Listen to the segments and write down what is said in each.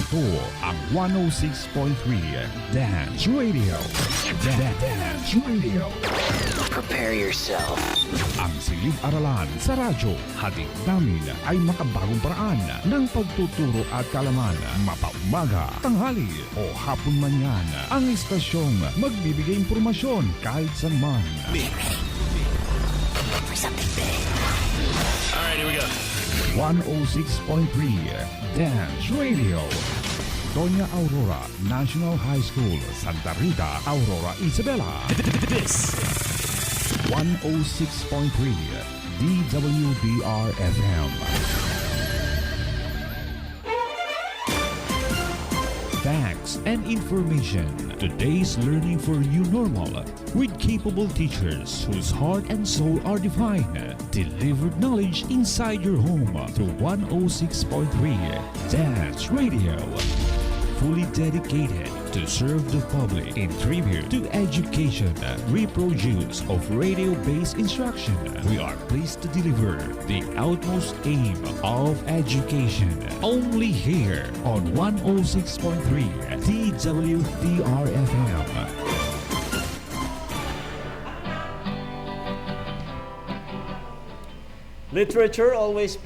Ito ang 106.3 Dance Radio. Dance Radio. Prepare yourself. Ang silid-aralan sa radyo, hatid namin ay makabagong paraan ng pagtuturo at kalaman. Mapaumaga, tanghali o hapon man yan. Ang istasyong magbibigay impormasyon kahit saan man. Alright, here we go. 106.3 Dance Radio. Doña Aurora National High School, Santa Rita, Aurora, Isabela. This 106.3 DWDR-FM. Facts and information. Today's learning for you normal with capable teachers whose heart and soul are divine. Delivered knowledge inside your home through 106.3 Dance Radio. Fully dedicated to serve the public in tribute to education, reproduce of radio-based instruction. We are pleased to deliver the utmost aim of education. Only here on 106.3 DWDR-FM. Literature always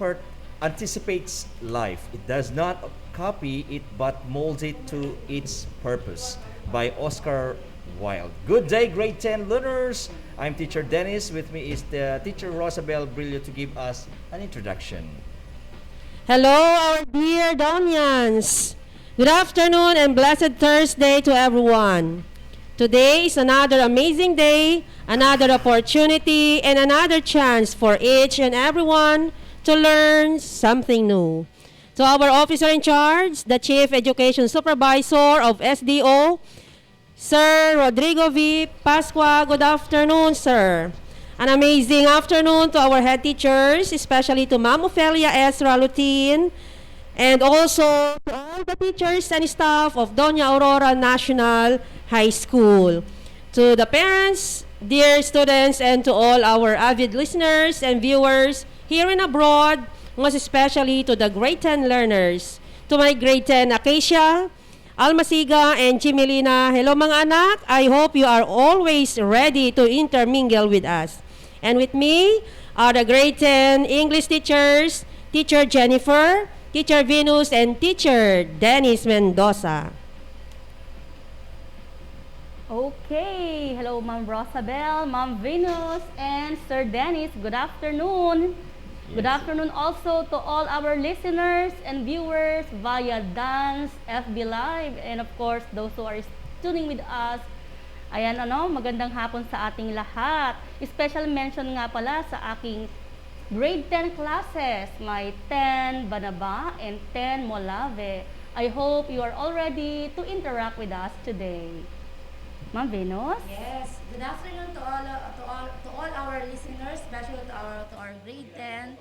anticipates life. It does not copy it but molds it to its purpose. By Oscar Wilde. Good day, grade 10 learners. I'm teacher Dennis. With me is the teacher Rosabel Brillo to give us an introduction. Hello, our dear Donians. Good afternoon and blessed Thursday to everyone. Today is another amazing day, another opportunity, and another chance for each and everyone to learn something new. To our officer in charge, the Chief Education Supervisor of SDO, Sir Rodrigo V. Pascua, good afternoon, sir. An amazing afternoon to our head teachers, especially to Ma'am Ophelia Ezra Lutin, and also to all the teachers and staff of Doña Aurora National High School. To the parents, dear students, and to all our avid listeners and viewers here and abroad, most especially to the grade 10 learners. To my grade 10 Acacia, Almasiga, and Chimilina, hello mga anak. I hope you are always ready to intermingle with us. And with me are the grade 10 English teachers, Teacher Jennifer, Teacher Venus, and Teacher Dennis Mendoza. Okay, hello Ma'am Rosabel, Ma'am Venus, and Sir Dennis. Good afternoon. Good afternoon also to all our listeners and viewers via Dance, FB Live, and of course, those who are tuning with us. Ayan, magandang hapon sa ating lahat. Special mention nga pala sa aking grade 10 classes. May 10 Banaba and 10 Molave. I hope you are all ready to interact with us today. Ma'am Venus? Yes. Good afternoon to all our listeners, especially to our grade 10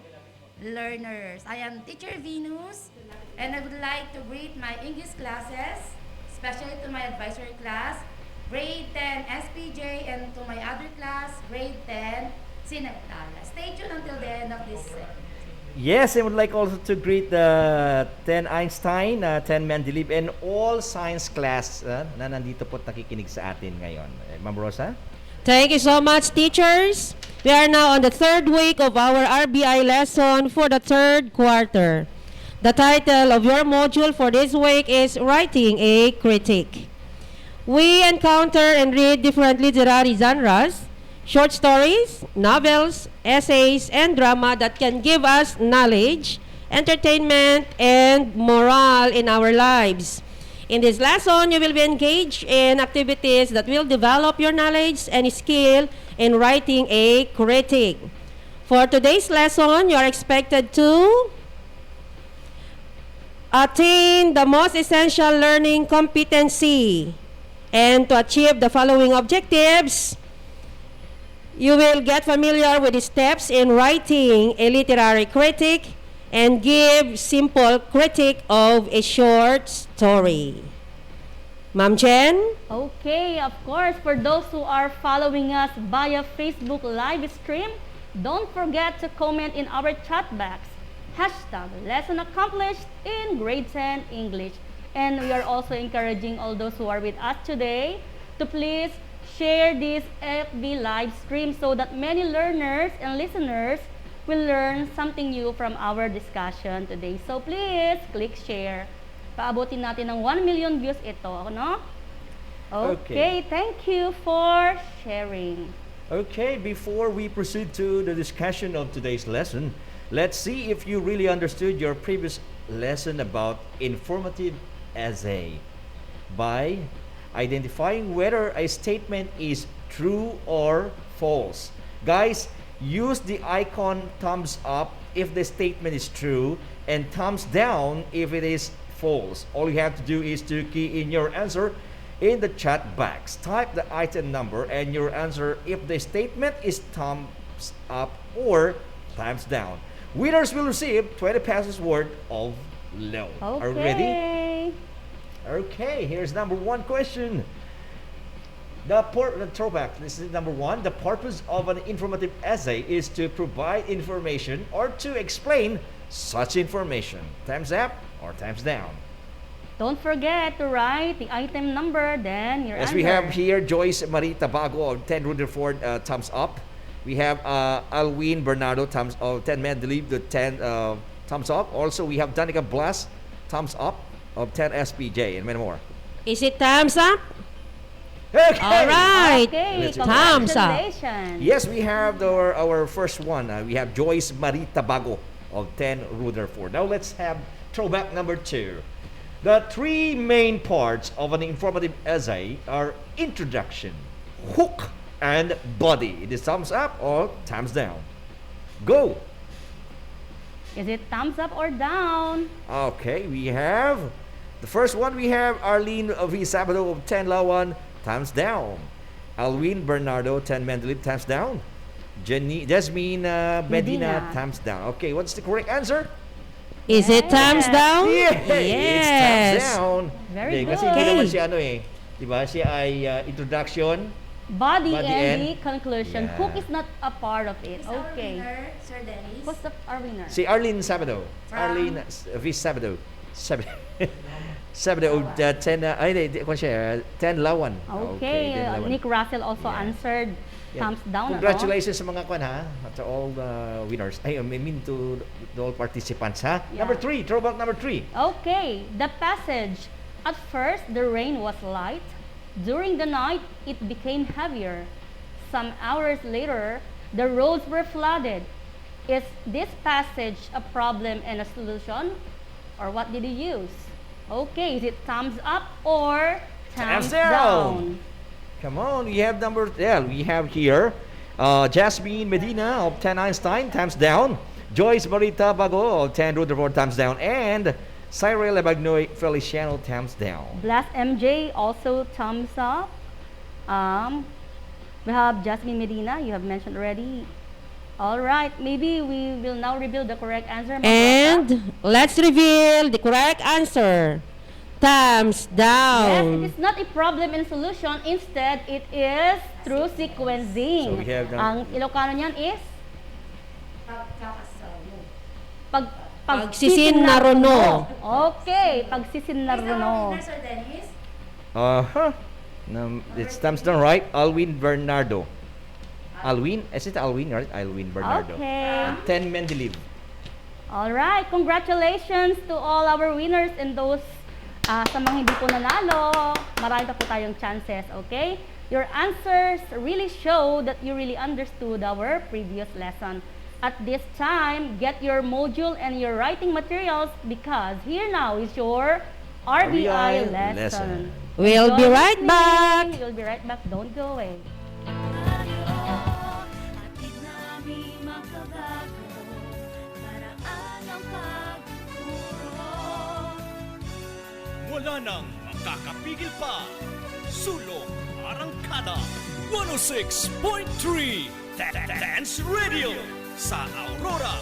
learners. I am Teacher Venus, and I would like to greet my English classes, especially to my advisory class, grade 10 SPJ, and to my other class, grade 10 Sinagtala. Stay tuned until the end of this segment. Yes, I would like also to greet the 10 Einstein, 10 Mendeleev, and all science class na nandito po nakikinig sa atin ngayon. Ma'am Rosa? Thank you so much, teachers. We are now on the third week of our RBI lesson for the third quarter. The title of your module for this week is Writing a Critique. We encounter and read different literary genres, short stories, novels, essays, and drama that can give us knowledge, entertainment, and morale in our lives. In this lesson, you will be engaged in activities that will develop your knowledge and skill in writing a critique. For today's lesson, you are expected to attain the most essential learning competency. And to achieve the following objectives, you will get familiar with the steps in writing a literary critique and give simple critique of a short story. Ma'am Jen? Okay, of course, for those who are following us via Facebook live stream, don't forget to comment in our chat box. #lesson accomplished in grade 10 English. And we are also encouraging all those who are with us today to please share this FB live stream so that many learners and listeners will learn something new from our discussion today. So please, click share. Paabutin natin ng 1 million views ito, no? Okay, thank you for sharing. Okay, before we proceed to the discussion of today's lesson, let's see if you really understood your previous lesson about informative essay by identifying whether a statement is true or false. Guys, use the icon thumbs up if the statement is true and thumbs down if it is false. All you have to do is to key in your answer in the chat box. Type the item number and your answer if the statement is thumbs up or thumbs down. Winners will receive 20 pesos worth of loan. Okay. Are you ready? Okay, here's number one question. The throwback, this is number one. The purpose of an informative essay is to provide information or to explain such information. Thumbs up or thumbs down? Don't forget to write the item number, then your As answer. we have here, Joyce Marie Tabago of 10 Rutherford, thumbs up. We have Alwin Bernardo, 10 Mendeleev, the 10 thumbs up. Also, we have Danica Blas, thumbs up of 10 SPJ, and many more. Is it thumbs up? Okay. All right. Okay, Thumbs up. congratulations. Yes, we have our first one. We have Joyce Marie Tabago of 10 Rutherford. Now let's have throwback number two. The three main parts of an informative essay are introduction, hook, and body. It is thumbs up or thumbs down. Go. Is it thumbs up or down? Okay, we have the first one. We have Arlene V. Sabado of 10 Lawan, thumbs down. Alwin Bernardo, 10 Mendeleev, thumbs down. Jasmine Medina, Medina. thumbs down. Okay, what's the correct answer? Is it thumbs down? It's thumbs down. Very Kasi good. hindi naman siya diba? Siya ay introduction. Body, Body and and- the conclusion. Yeah. Hook is not a part of it. Is our Okay. winner, Sir Dennis? Who's our winner? Si Arlene Sabado. From? Arlene V. Sabado. Sabado of 10, kung siya, 10 Lawan. Okay, 10 Lawan. Nick Russell also Yeah. answered Yeah. thumbs down. Congratulations sa mga kwan ha, to all the winners. I mean to all participants ha. Yeah. Number 3, throwback number 3. Okay, the passage. At first, the rain was light. During the night, it became heavier. Some hours later, the roads were flooded. Is this passage a problem and a solution? Or what did you use? Okay, is it thumbs up or thumbs Thumbs down. down? Come on, we have we have here Jasmine Medina of 10 Einstein, thumbs down. Joyce Marita Bago of 10 Rutherford, thumbs down. And Cyril Lebagnoy Feliciano, thumbs down. Blast MJ also thumbs up. We have Jasmine Medina, you have mentioned already. All right, maybe we will now reveal the correct answer. Ma'am Rosa. And let's reveal the correct answer. Thumbs Yes, down. it is not a problem and solution. Instead, it is through sequencing. So we have Ang Ilocano niyan is Pagkakasawa. Pagsisinnaruno. Okay, Is our pagsisinnaruno. winner, Sir Dennis? It's thumbs down, right? Alwin Bernardo. Alwin, is it Alwin, right? Alwin Bernardo. Okay. 10 Mendeleev. All right, congratulations to all our winners and those sa mga hindi po nanalo. Marami pa po tayong chances, okay? Your answers really show that you really understood our previous lesson. At this time, get your module and your writing materials because here now is your RBI RBI lesson. lesson. We'll be Enjoy right listening. back. We'll be right back. Don't go away. Atid namin makabago, paraan ang pagtuturo. Wala nang makakapigil pa. Sulong Arangkada 106.3 Dance Radio sa Aurora,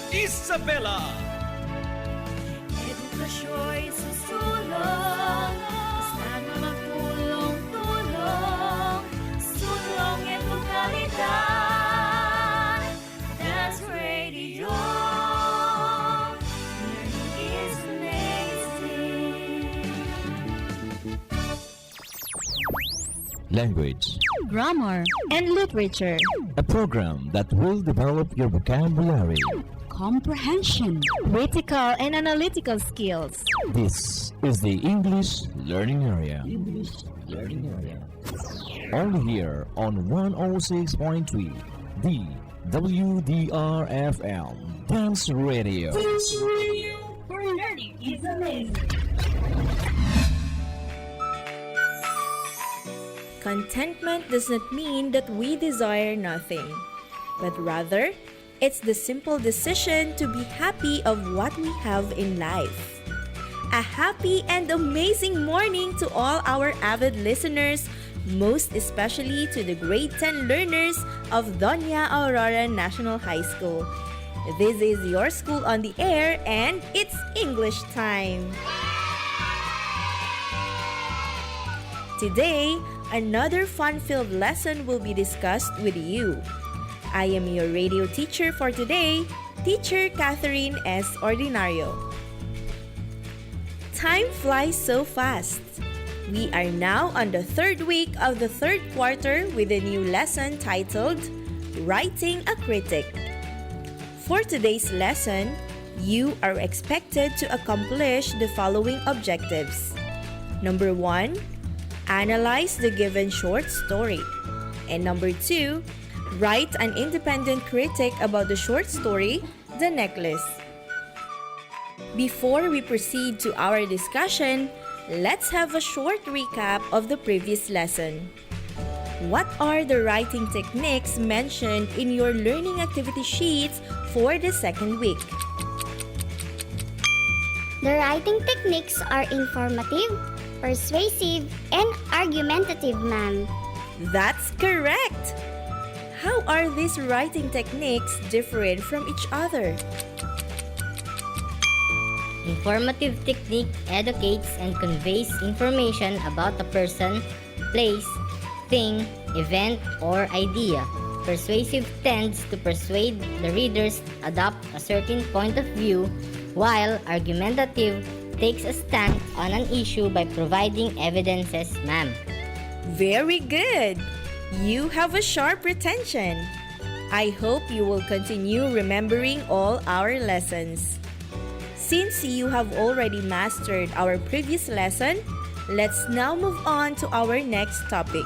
Isabela. Edukasyo'y susulong, basta na magtulong-tulong. Sulong edukalidad, Dance Radio. Learning is amazing. language, grammar, and literature, a program that will develop your vocabulary. comprehension, critical and analytical skills. This is the English Learning Area. Only here on 106.3, the WDRFM Dance Radio. Where learning is amazing. Contentment does not mean that we desire nothing, but rather, it's the simple decision to be happy of what we have in life. A happy and amazing morning to all our avid listeners, most especially to the grade 10 learners of Doña Aurora National High School. This is your school on the air and it's English time. Today, another fun-filled lesson will be discussed with you. I am your radio teacher for today, Teacher Catherine S. Ordinario. Time flies so fast. We are now on the third week of the third quarter with a new lesson titled Writing a Critic. For today's lesson, you are expected to accomplish the following objectives. Number 1, analyze the given short story. And number 2, write an independent critic about the short story, The Necklace. Before we proceed to our discussion, let's have a short recap of the previous lesson. What are the writing techniques mentioned in your learning activity sheets for the second week? The writing techniques are informative, persuasive, and argumentative, ma'am. That's correct! How are these writing techniques different from each other? Informative technique educates and conveys information about a person, place, thing, event, or idea. Persuasive tends to persuade the readers to adopt a certain point of view, while argumentative takes a stance on an issue by providing evidences, ma'am. Very good! You have a sharp retention. I hope you will continue remembering all our lessons. Since you have already mastered our previous lesson, let's now move on to our next topic.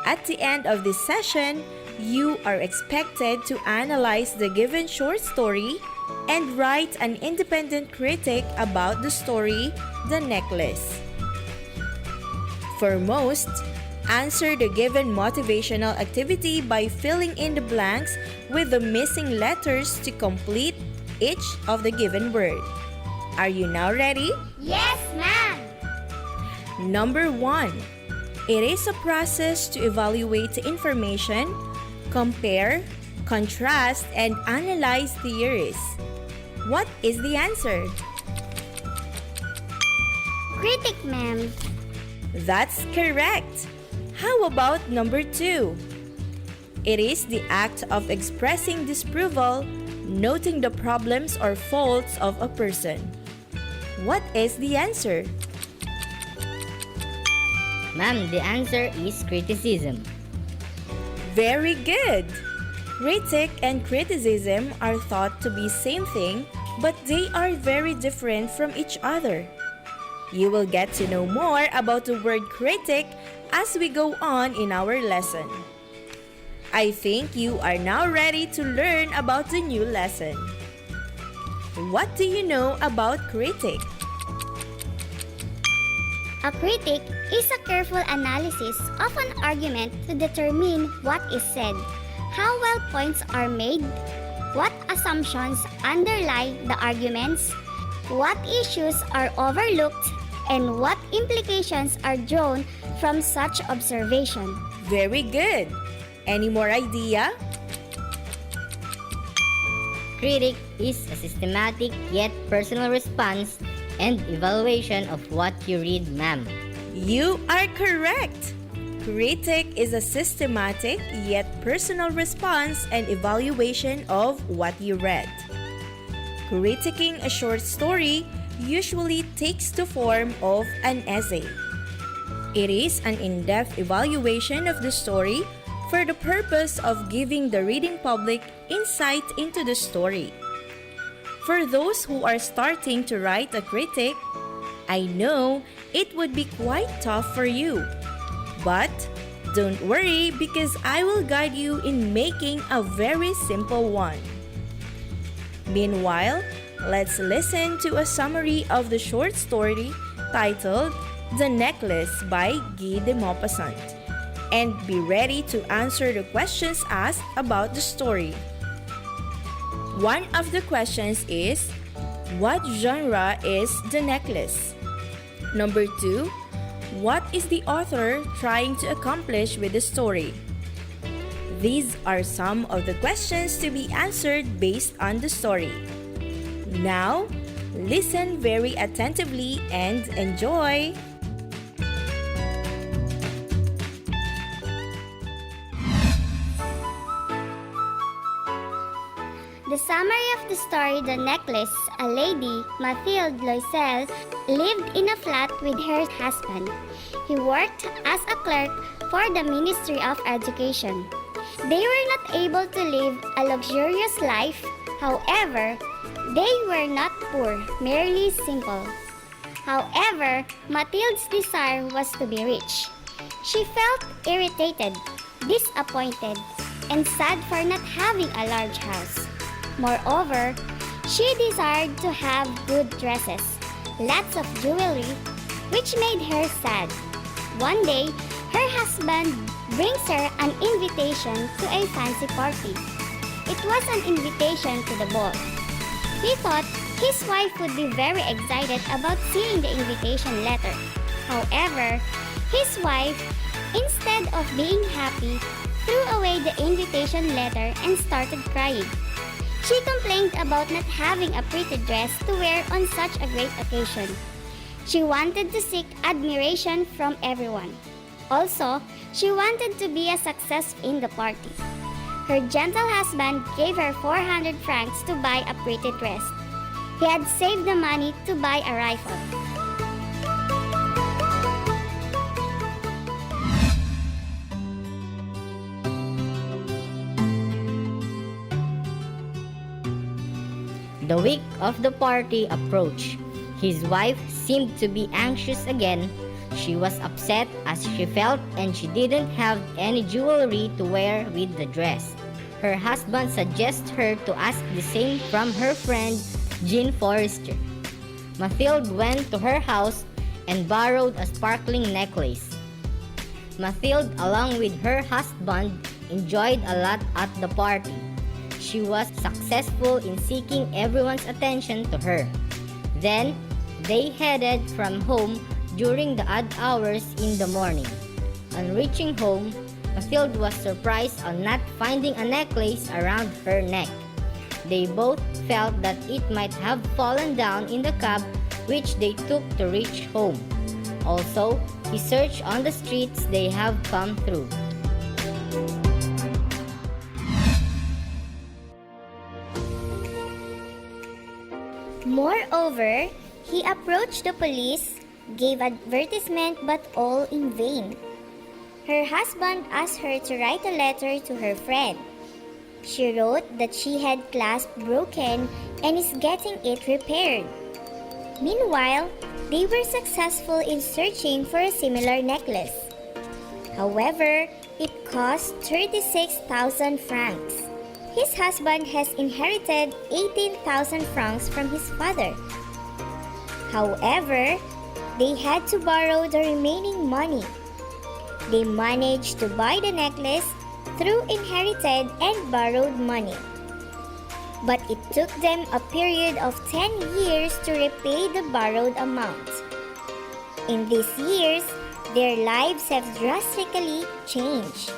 At the end of this session, you are expected to analyze the given short story and write an independent critic about the story, The Necklace. For most, answer the given motivational activity by filling in the blanks with the missing letters to complete each of the given word. Are you now ready? Yes, ma'am. Number 1. It is a process to evaluate the information, compare, contrast, and analyze theories. What is the answer? Critic, ma'am. That's correct. How about number 2? It is the act of expressing disapproval, noting the problems or faults of a person. What is the answer? Ma'am, the answer is criticism. Very good! Critic and criticism are thought to be same thing, but they are very different from each other. You will get to know more about the word critic as we go on in our lesson. I think you are now ready to learn about the new lesson. What do you know about critic? A critic is a careful analysis of an argument to determine what is said, how well points are made, what assumptions underlie the arguments, what issues are overlooked, and what implications are drawn from such observation. Very good! Any more idea? Critic is a systematic yet personal response and evaluation of what you read, ma'am. You are correct! Critic is a systematic yet personal response and evaluation of what you read. Critiquing a short story usually takes the form of an essay. It is an in-depth evaluation of the story for the purpose of giving the reading public insight into the story. For those who are starting to write a critic, I know it would be quite tough for you. But don't worry, because I will guide you in making a very simple one. Meanwhile, let's listen to a summary of the short story titled The Necklace by Guy de Maupassant, and be ready to answer the questions asked about the story. One of the questions is, what genre is The Necklace? Number 2, what is the author trying to accomplish with the story? These are some of the questions to be answered based on the story. Now, listen very attentively and enjoy! The summary of the story The Necklace, a lady, Mathilde Loisel, lived in a flat with her husband. He worked as a clerk for the Ministry of Education. They were not able to live a luxurious life. However, they were not poor, merely simple. However, Mathilde's desire was to be rich. She felt irritated, disappointed, and sad for not having a large house. Moreover, she desired to have good dresses, lots of jewelry, which made her sad. One day, her husband brings her an invitation to a fancy party. It was an invitation to the ball. He thought his wife would be very excited about seeing the invitation letter. However, his wife, instead of being happy, threw away the invitation letter and started crying. She complained about not having a pretty dress to wear on such a great occasion. She wanted to seek admiration from everyone. Also, she wanted to be a success in the party. Her gentle husband gave her 400 francs to buy a pretty dress. He had saved the money to buy a rifle. The week of the party approached. His wife seemed to be anxious again. She was upset as she felt and she didn't have any jewelry to wear with the dress. Her husband suggested her to ask the same from her friend Jean Forrester. Mathilde went to her house and borrowed a sparkling necklace. Mathilde, along with her husband, enjoyed a lot at the party. She was successful in seeking everyone's attention to her. Then, they headed from home during the odd hours in the morning. On reaching home, Mathilde was surprised on not finding a necklace around her neck. They both felt that it might have fallen down in the cab which they took to reach home. Also, he searched on the streets they have come through. Moreover, he approached the police, gave advertisement, but all in vain. Her husband asked her to write a letter to her friend. She wrote that she had clasp broken and is getting it repaired. Meanwhile, they were successful in searching for a similar necklace. However, it cost 36,000 francs. His husband has inherited 18,000 francs from his father. However, they had to borrow the remaining money. They managed to buy the necklace through inherited and borrowed money. But it took them a period of 10 years to repay the borrowed amount. In these years, their lives have drastically changed.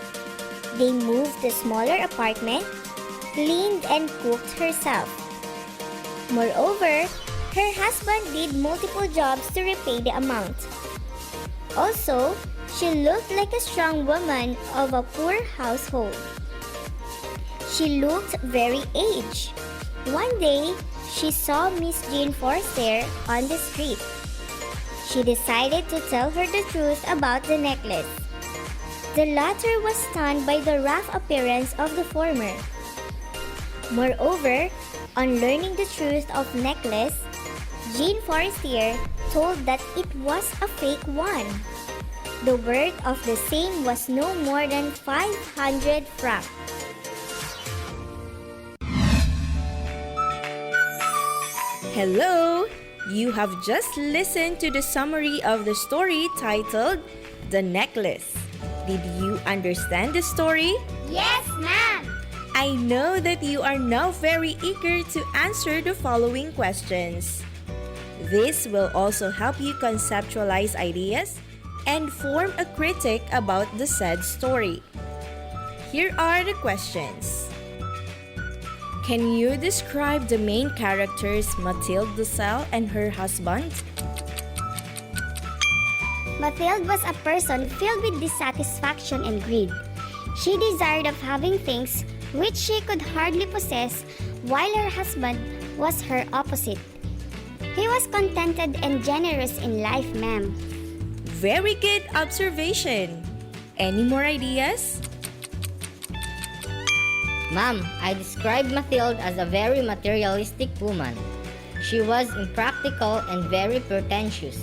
They moved to a smaller apartment, cleaned and cooked herself. Moreover, her husband did multiple jobs to repay the amount. Also, she looked like a strong woman of a poor household. She looked very aged. One day, she saw Miss Jean Forster on the street. She decided to tell her the truth about the necklace. The latter was stunned by the rough appearance of the former. Moreover, on learning the truth of necklace, Jean Forestier told that it was a fake one. The worth of the same was no more than 500 francs. Hello! You have just listened to the summary of the story titled The Necklace. Did you understand the story? Yes, ma'am! I know that you are now very eager to answer the following questions. This will also help you conceptualize ideas and form a critique about the said story. Here are the questions. Can you describe the main characters Mathilde Dussel and her husband? Mathilde was a person filled with dissatisfaction and greed. She desired of having things which she could hardly possess, while her husband was her opposite. He was contented and generous in life, ma'am. Very good observation. Any more ideas? Ma'am, I described Mathilde as a very materialistic woman. She was impractical and very pretentious.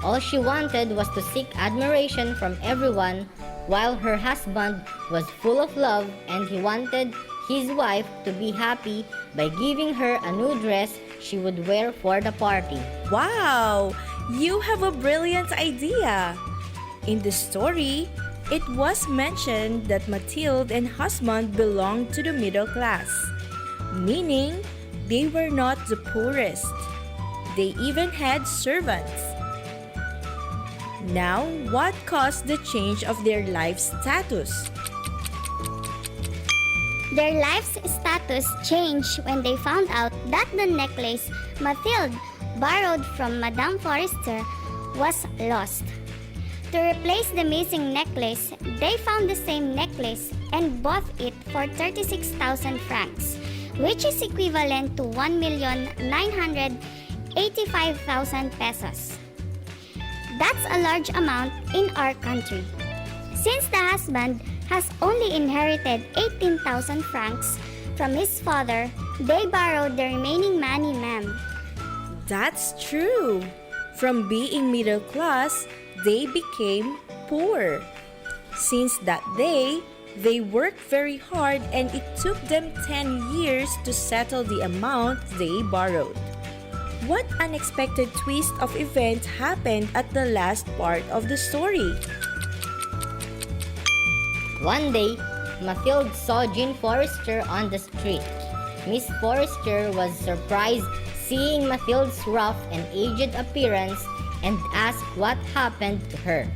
All she wanted was to seek admiration from everyone, while her husband was full of love and he wanted his wife to be happy by giving her a new dress she would wear for the party. Wow! You have a brilliant idea! In the story, it was mentioned that Mathilde and husband belonged to the middle class, meaning they were not the poorest. They even had servants. Now, what caused the change of their life status? Their life's status changed when they found out that the necklace Mathilde borrowed from Madame Forestier was lost. To replace the missing necklace, they found the same necklace and bought it for 36,000 francs, which is equivalent to 1,985,000 pesos. That's a large amount in our country. Since the husband has only inherited 18,000 francs from his father, they borrowed the remaining money, ma'am. That's true. From being middle class, they became poor. Since that day, they worked very hard and it took them 10 years to settle the amount they borrowed. What unexpected twist of events happened at the last part of the story? One day, Mathilde saw Jean Forestier on the street. Miss Forestier was surprised seeing Mathilde's rough and aged appearance and asked what happened to her.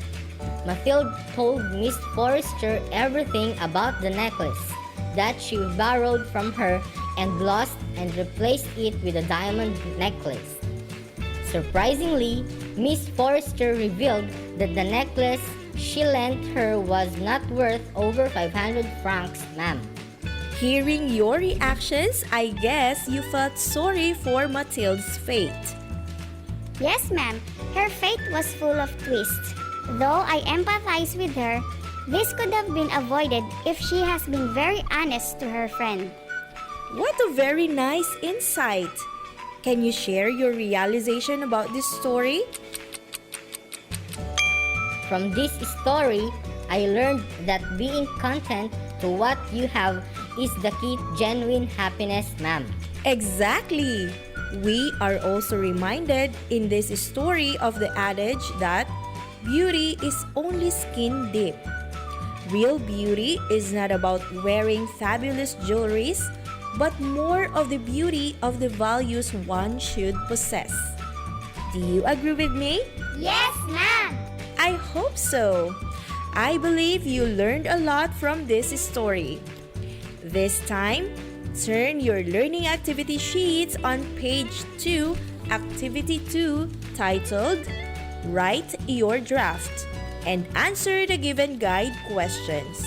Mathilde told Miss Forestier everything about the necklace that she borrowed from her and lost and replaced it with a diamond necklace. Surprisingly, Miss Forestier revealed that the necklace she lent her was not worth over 500 francs, ma'am. Hearing your reactions, I guess you felt sorry for Mathilde's fate. Yes, ma'am. Her fate was full of twists. Though I empathize with her, this could have been avoided if she has been very honest to her friend. What a very nice insight! Can you share your realization about this story? From this story, I learned that being content to what you have is the key to genuine happiness, ma'am. Exactly! We are also reminded in this story of the adage that beauty is only skin deep. Real beauty is not about wearing fabulous jewelries, but more of the beauty of the values one should possess. Do you agree with me? Yes, ma'am! I hope so. I believe you learned a lot from this story. This time, turn your learning activity sheets on page 2, activity 2, titled Write Your Draft, and answer the given guide questions.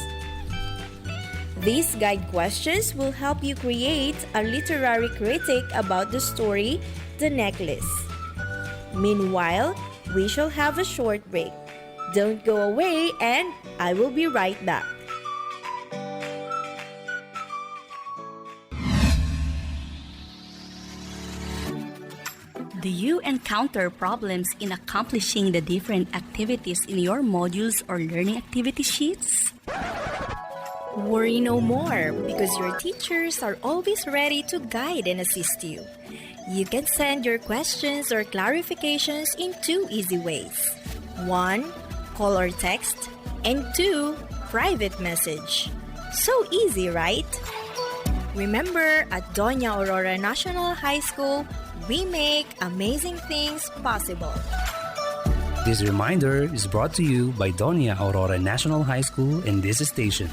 These guide questions will help you create a literary critique about the story, The Necklace. Meanwhile, we shall have a short break. Don't go away and I will be right back. Do you encounter problems in accomplishing the different activities in your modules or learning activity sheets? Worry no more because your teachers are always ready to guide and assist you. You can send your questions or clarifications in 2 easy ways. 1. Call or text. And 2. Private message. So easy, right? Remember, at Doña Aurora National High School, we make amazing things possible. This reminder is brought to you by Doña Aurora National High School and this station.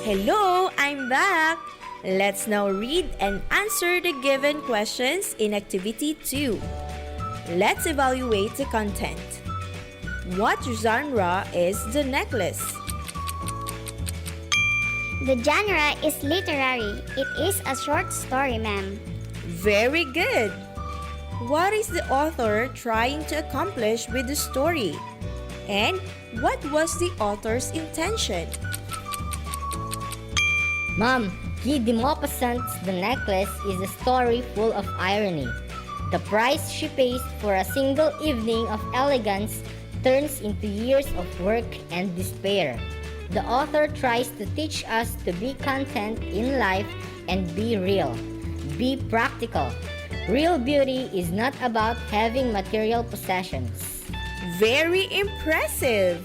Hello, I'm back! Let's now read and answer the given questions in Activity 2. Let's evaluate the content. What genre is the necklace? The genre is literary. It is a short story, ma'am. Very good! What is the author trying to accomplish with the story? And what was the author's intention? Mom, Guy de Maupassant's The Necklace is a story full of irony. The price she pays for a single evening of elegance turns into years of work and despair. The author tries to teach us to be content in life and be real. Be practical. Real beauty is not about having material possessions. Very impressive!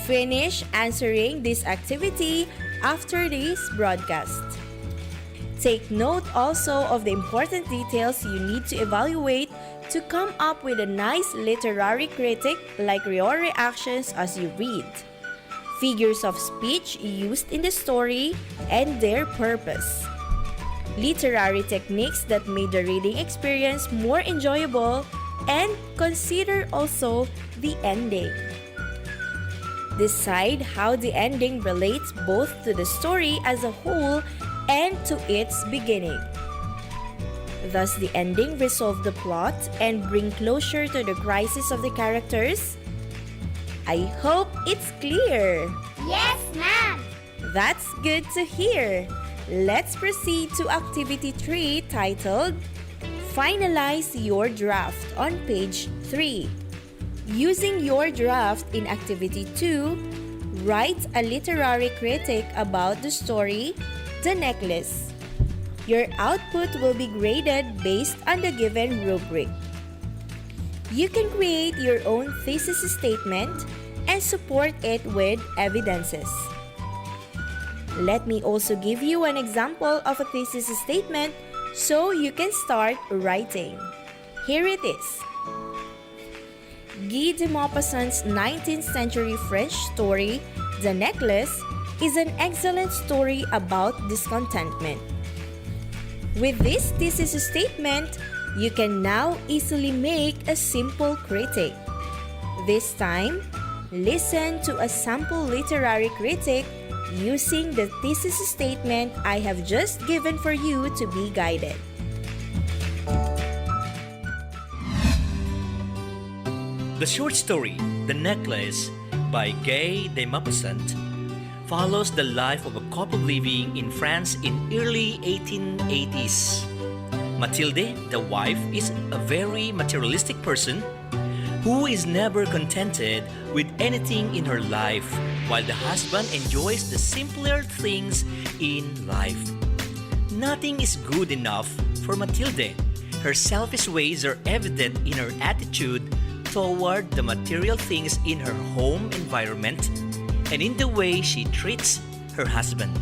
Finish answering this activity after this broadcast. Take note also of the important details you need to evaluate to come up with a nice literary critic like your reactions as you read, figures of speech used in the story and their purpose, literary techniques that made the reading experience more enjoyable, and consider also the ending. Decide how the ending relates both to the story as a whole and to its beginning. Does the ending resolve the plot and bring closure to the crisis of the characters? I hope it's clear. Yes, ma'am. That's good to hear. Let's proceed to Activity 3 titled Finalize Your Draft on page 3. Using your draft in Activity 2, write a literary critic about the story, The Necklace. Your output will be graded based on the given rubric. You can create your own thesis statement and support it with evidences. Let me also give you an example of a thesis statement so you can start writing. Here it is. Guy de Maupassant's 19th century French story, The Necklace, is an excellent story about discontentment. With this thesis statement, you can now easily make a simple critic. This time, listen to a sample literary critic using the thesis statement I have just given for you to be guided. The short story, The Necklace, by Guy de Maupassant, follows the life of a couple living in France in early 1880s. Mathilde, the wife, is a very materialistic person who is never contented with anything in her life, while the husband enjoys the simpler things in life. Nothing is good enough for Mathilde. Her selfish ways are evident in her attitude toward the material things in her home environment and in the way she treats her husband.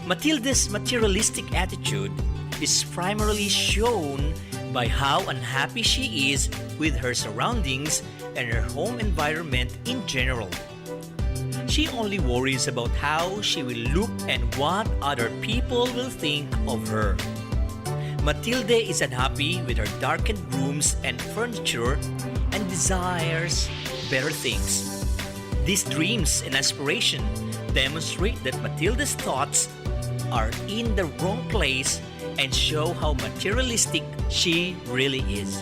Mathilde's materialistic attitude is primarily shown by how unhappy she is with her surroundings and her home environment in general. She only worries about how she will look and what other people will think of her. Mathilde is unhappy with her darkened rooms and furniture and desires better things. These dreams and aspirations demonstrate that Mathilde's thoughts are in the wrong place and show how materialistic she really is.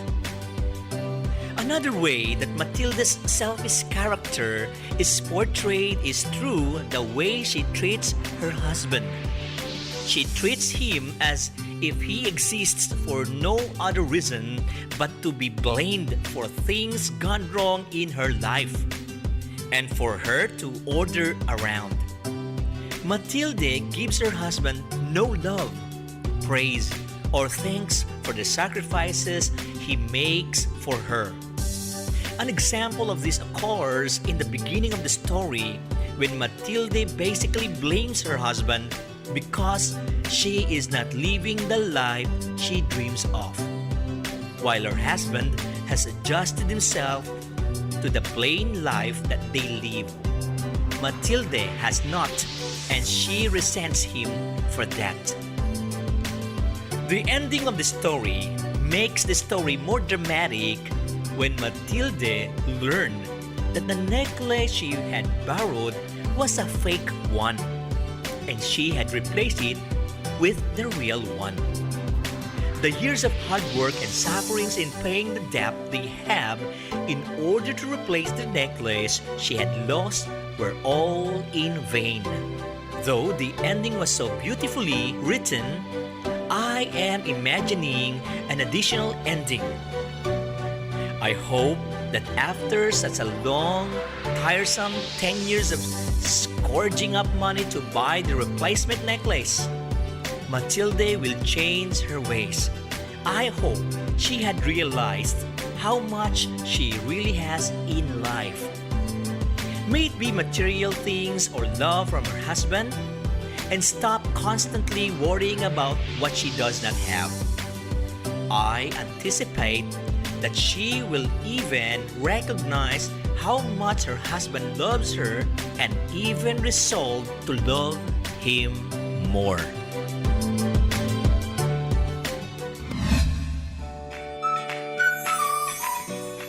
Another way that Matilda's selfish character is portrayed is through the way she treats her husband. She treats him as if he exists for no other reason but to be blamed for things gone wrong in her life and for her to order around. Matilde gives her husband no love, praise, or thanks for the sacrifices he makes for her. An example of this occurs in the beginning of the story when Matilde basically blames her husband because she is not living the life she dreams of, while her husband has adjusted himself to the plain life that they live. Matilde has not, and she resents him for that. The ending of the story makes the story more dramatic when Matilde learned that the necklace she had borrowed was a fake one, and she had replaced it with the real one. The years of hard work and sufferings in paying the debt they have in order to replace the necklace she had lost were all in vain. Though the ending was so beautifully written, I am imagining an additional ending. I hope that after such a long, tiresome 10 years of scourging up money to buy the replacement necklace, Matilde will change her ways. I hope she had realized how much she really has in life. May it be material things or love from her husband, and stop constantly worrying about what she does not have. I anticipate that she will even recognize how much her husband loves her and even resolve to love him more.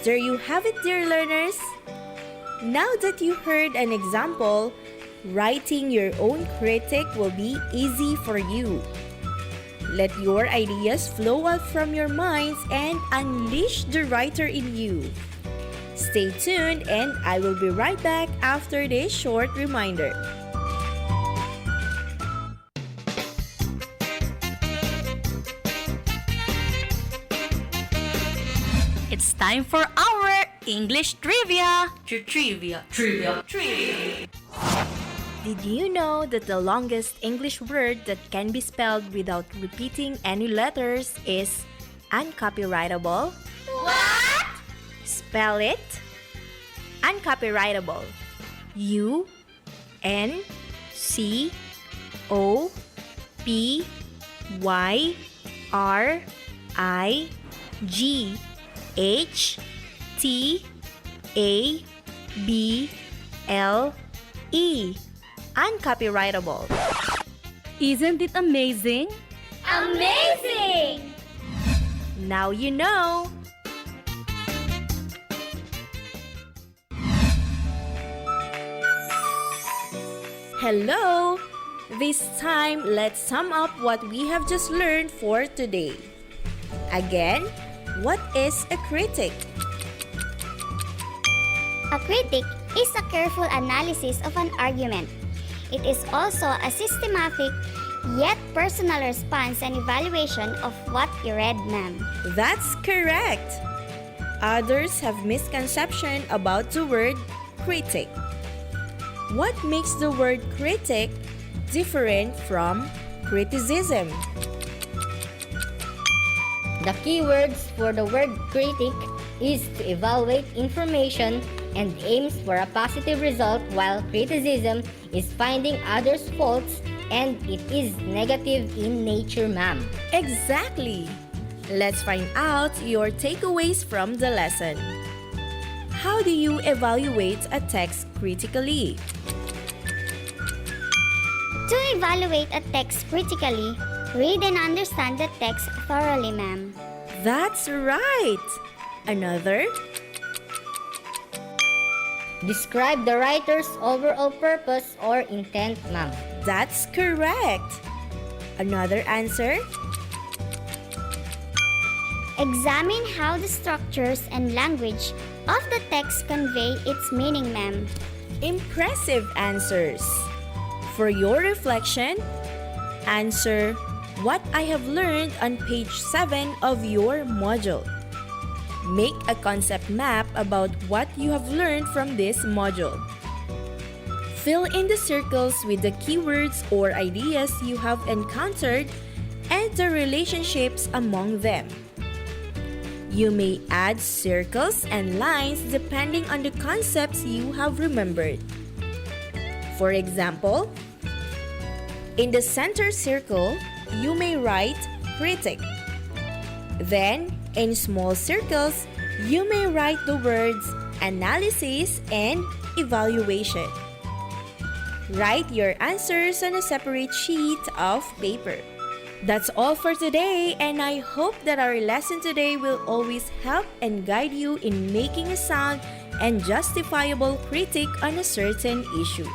There you have it, dear learners. Now that you heard an example, writing your own critic will be easy for you. Let your ideas flow out from your minds and unleash the writer in you. Stay tuned, and I will be right back after this short reminder. It's time for our English trivia. Trivia. Did you know that the longest English word that can be spelled without repeating any letters is uncopyrightable? What? Spell it. Uncopyrightable. U N C O P Y R I G H T A B L E. Uncopyrightable. Isn't it amazing? Amazing! Now you know. Hello! This time, let's sum up what we have just learned for today. Again, what is a critic? A critic is a careful analysis of an argument. It is also a systematic yet personal response and evaluation of what you read, ma'am. That's correct. Others have misconception about the word critic. What makes the word critic different from criticism? The key words for the word critic is to evaluate information and aims for a positive result, while criticism is finding others' faults and it is negative in nature, ma'am. Exactly. Let's find out your takeaways from the lesson. How do you evaluate a text critically? To evaluate a text critically, read and understand the text thoroughly, ma'am. That's right. Another? Describe the writer's overall purpose or intent, ma'am. That's correct. Another answer? Examine how the structures and language of the text convey its meaning, ma'am. Impressive answers. For your reflection, answer what I have learned on page 7 of your module. Make a concept map about what you have learned from this module. Fill in the circles with the keywords or ideas you have encountered and the relationships among them. You may add circles and lines depending on the concepts you have remembered. For example, in the center circle, you may write critic. Then, in small circles, you may write the words analysis and evaluation. Write your answers on a separate sheet of paper. That's all for today, and I hope that our lesson today will always help and guide you in making a sound and justifiable critique on a certain issue.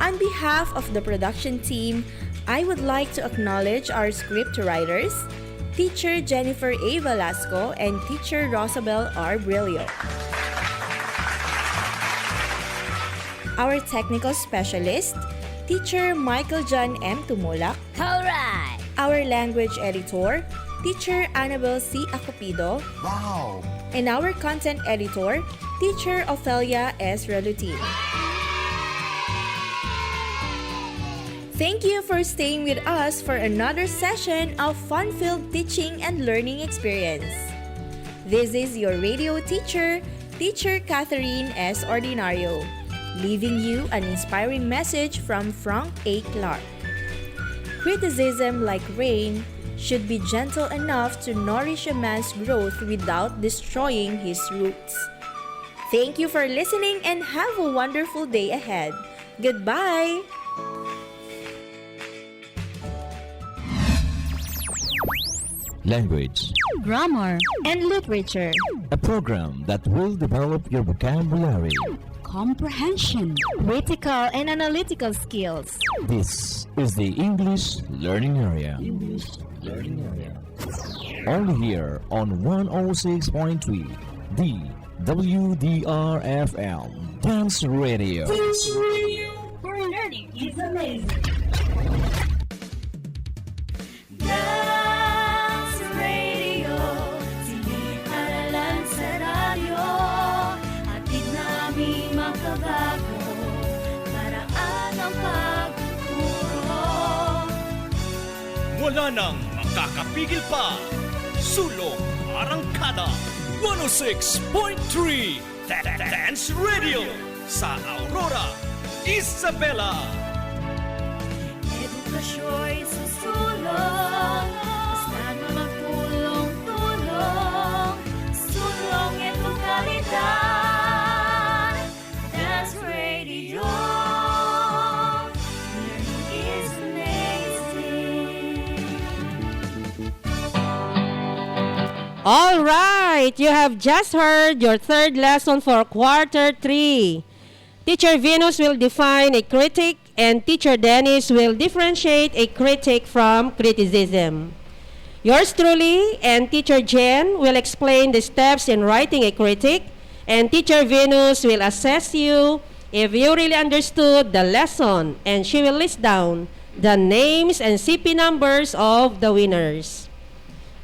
On behalf of the production team, I would like to acknowledge our script writers, Teacher Jennifer A. Velasco and Teacher Rosabel R. Brillo. Our technical specialist, Teacher Michael John M. Tumulak. Alright! Our language editor, Teacher Annabel C. Acopido. Wow! And our content editor, Teacher Ophelia S. Ralutin. Thank you for staying with us for another session of fun-filled teaching and learning experience. This is your radio teacher, Teacher Catherine S. Ordinario, leaving you an inspiring message from Frank A. Clark. Criticism, like rain, should be gentle enough to nourish a man's growth without destroying his roots. Thank you for listening and have a wonderful day ahead. Goodbye! Language, Grammar and literature. a program that will develop your vocabulary. Comprehension. Critical and analytical skills. This is the English Learning Area. Only here on 106.3, the WDRFM Dance Radio. Where learning is amazing. Dance Radio, siniparalan sa radyo, atid namin makabago, paraan ang pagtuturo. Wala nang makakapigil pa. Sulong Arangkada 106.3 Dance Radio sa Aurora, Isabela. Edukasyo'y susulong, basta't magtulong-tulong, sulong edukalidad. Dance Radio, learning is amazing. All right, you have just heard your third lesson for quarter 3. Teacher Venus will define a critic and Teacher Dennis will differentiate a critic from criticism. Yours truly and Teacher Jen will explain the steps in writing a critic, and Teacher Venus will assess you if you really understood the lesson, and she will list down the names and CP numbers of the winners.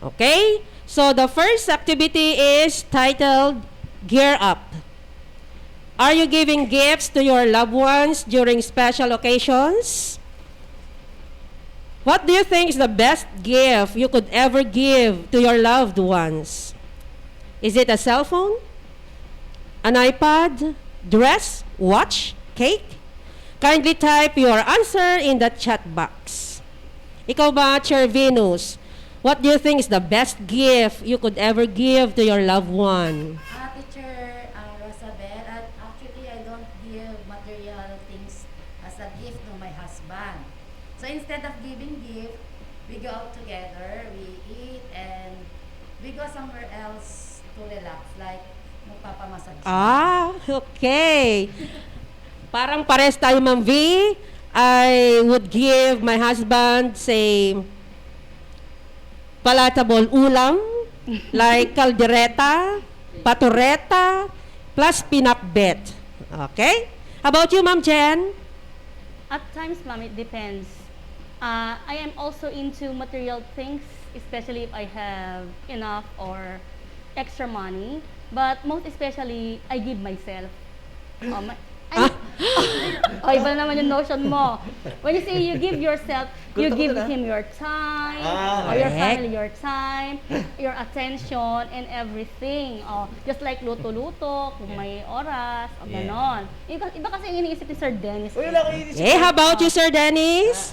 Okay? So the first activity is titled Gear Up. Are you giving gifts to your loved ones during special occasions? What do you think is the best gift you could ever give to your loved ones? Is it a cell phone? An iPad? Dress? Watch? Cake? Kindly type your answer in the chat box. Ikaw ba, Chair Venus? What do you think is the best gift you could ever give to your loved one? Teacher Rosabel, actually I don't give material things as a gift to my husband. So instead of giving gift, we go out together, we eat, and we go somewhere else to relax, like magpapamassage. Ah, okay. Parang pares tayo, Ma'am V. I would give my husband, say, palatable ulam, like caldereta, patureta, plus pinakbet. Okay? How about you, Ma'am Jen? At times, ma'am, it depends. I am also into material things, especially if I have enough or extra money. But most especially, I give myself. Iba naman yung notion mo. When you say you give yourself, you give him your time, or your family your time, your attention, and everything. Just like luto-luto, kung may oras, o ganon. Iba kasi yung iniisip ni Sir Dennis. How about you, Sir Dennis?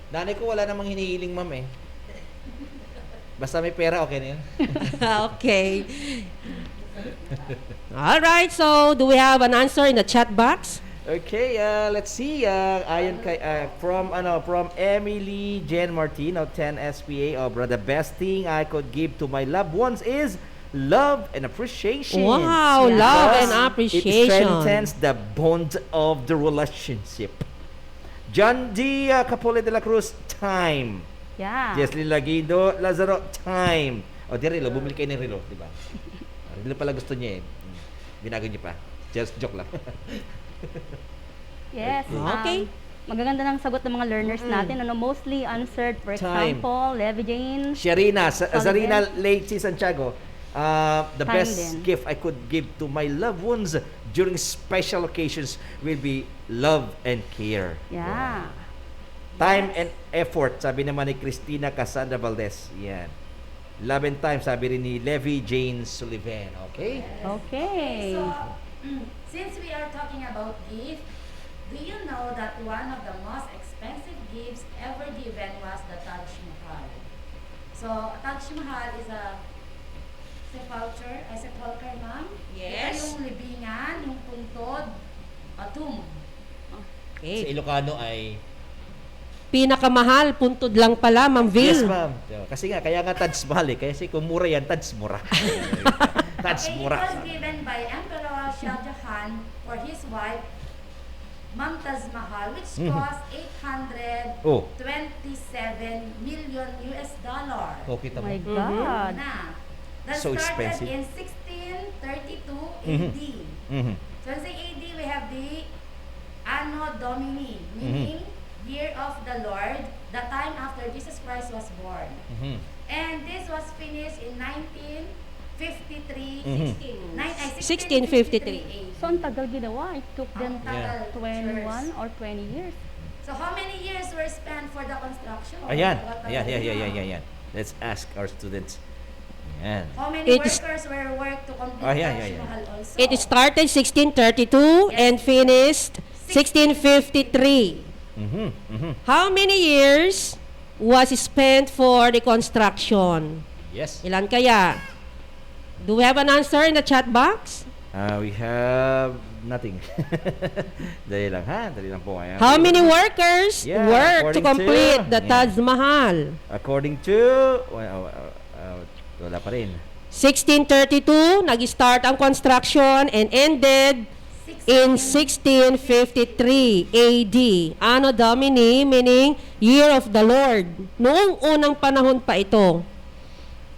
Nanay ko wala namang hinihiling, ma'am eh. Basta may pera, okay na yun. Okay. All right, so do we have an answer in the chat box? Okay, let's see. Ayon kay from Emily Jen Martin of 10 SPA. The best thing I could give to my loved ones is love and appreciation. Wow, love and appreciation. It strengthens the bond of the relationship. John D. Capole de la Cruz, time. Yeah. Jesslyn Lagido, Lazaro, time. Di Rilo, bumili kayo ng Rilo, di ba? Rilo pala gusto niya eh. Binago niya pa. Just joke lang. Yes. Okay. Magaganda ng sagot ng mga learners natin. Mostly answered. For example, Levy Jane. Zarina Leite Santiago. The Time best din. gift I could give to my loved ones during special occasions will be love and care. Yeah. Time and effort, sabi naman ni Cristina Casandra Valdez. Yan. Love and time, sabi rin ni Levy Jane Sullivan. Okay? Okay. So, since we are talking about gift, do you know that one of the most expensive gifts ever given was the Taj Mahal? So, Taj Mahal is a sepulcher, ma'am? Yes. Ito yung libingan, yung puntod, tomb. Sa Ilocano ay... Pinakamahal, puntod lang pala, Ma'am Vil. Yes, ma'am. Kasi nga, kaya nga Taj Mahal eh. Kasi kung mura yan, Taj Mura. Taj Mura. It was given by Emperor Shah Jahan for his wife, Mumtaz Mahal, which cost $827 million US. Oh, kita mo. My God. That So started expensive. in 1632 AD. So in AD, we have the Anno Domini, meaning year of the Lord, the time after Jesus Christ was born. And this was finished in 1653. 1653. So, ang tagal ginawa. It took them tagal 21 or 20 years. So how many years were spent for the construction? Ayan. Let's ask our students. Ayan. How many workers were worked to complete Taj Mahal also? It started 1632 and finished 1653. How many years was spent for the construction? Yes. Ilan kaya? Do we have an answer in the chat box? We have nothing. Dali lang ha? Dali lang po. Ayan. How many workers worked to complete the Taj Mahal? According to... wala pa rin. 1632, nag-start ang construction and ended in 1653 AD. Anno Domini, meaning Year of the Lord. Noong unang panahon pa ito.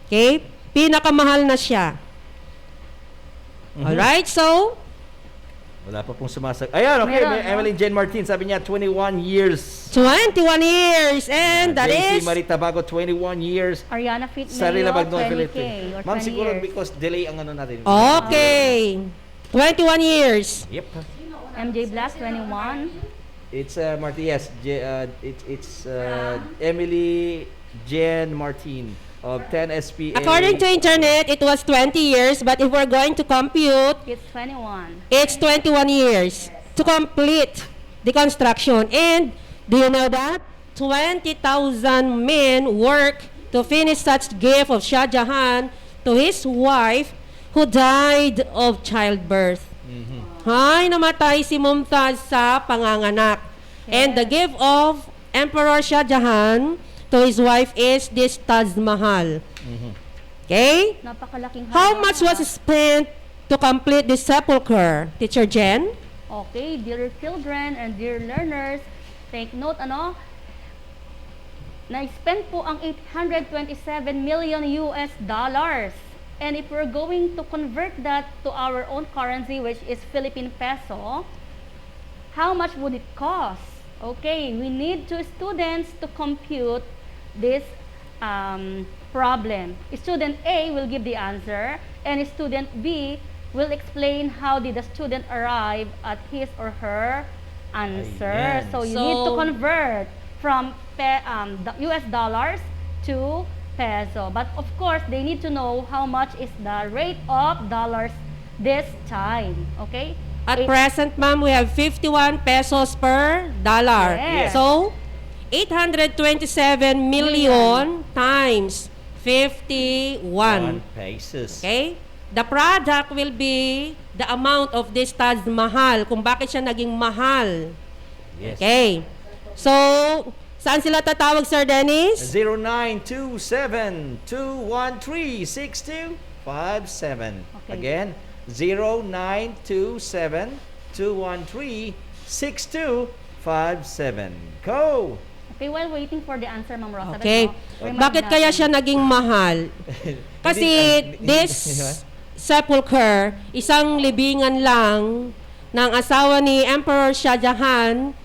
Okay? Pinakamahal na siya. Alright, so? Wala pa pong sumasag. Ayan, okay. Emily Jane Martin, sabi niya 21 years. 21 years. And that JC is? Marita Bago, 21 years. Ariana Fit Sarila Mayo, Bagnon, 20K Philippines. or Ma'am, 20 siguro years. because delay ang ano natin. Okay. 21 years. Yep. MJ Blast, 21. It's Martin, yes. It's Emily Jen Martin of 10 SPA. According to internet, it was 20 years, but if we're going to compute, It's 21. it's 21 years to complete the construction. And do you know that? 20,000 men work to finish such gift of Shah Jahan to his wife who died of childbirth. Hay, namatay si Mumtaz sa panganganak. And the gift of Emperor Shah Jahan to his wife is this Taj Mahal. Okay? Napakalaking How halaga. much was spent to complete this sepulcher, Teacher Jen? Okay, dear children and dear learners, Take note, ano? Na-spend po ang 827 million US dollars. And if we're going to convert that to our own currency, which is Philippine peso, how much would it cost? Okay, we need two students to compute this problem. Student A will give the answer, and student B will explain how did the student arrive at his or her answer. Ayan. So you need to convert from the US dollars to peso. But of course, they need to know how much is the rate of dollars this time. Okay? At present, ma'am, we have 51 pesos per dollar. Yes. So, 827 million times 51. Pesos. Okay? The product will be the amount of this Taj Mahal. Kung bakit siya naging mahal. Yes. Okay. So, saan sila tatawag, Sir Dennis? 0927-213-6257. Again, 0927-213-6257. Go! Okay, while waiting for the answer, Ma'am Rosa. Okay. Bakit kaya siya naging mahal? Kasi this sepulcher, isang libingan lang ng asawa ni Emperor Shah Jahan,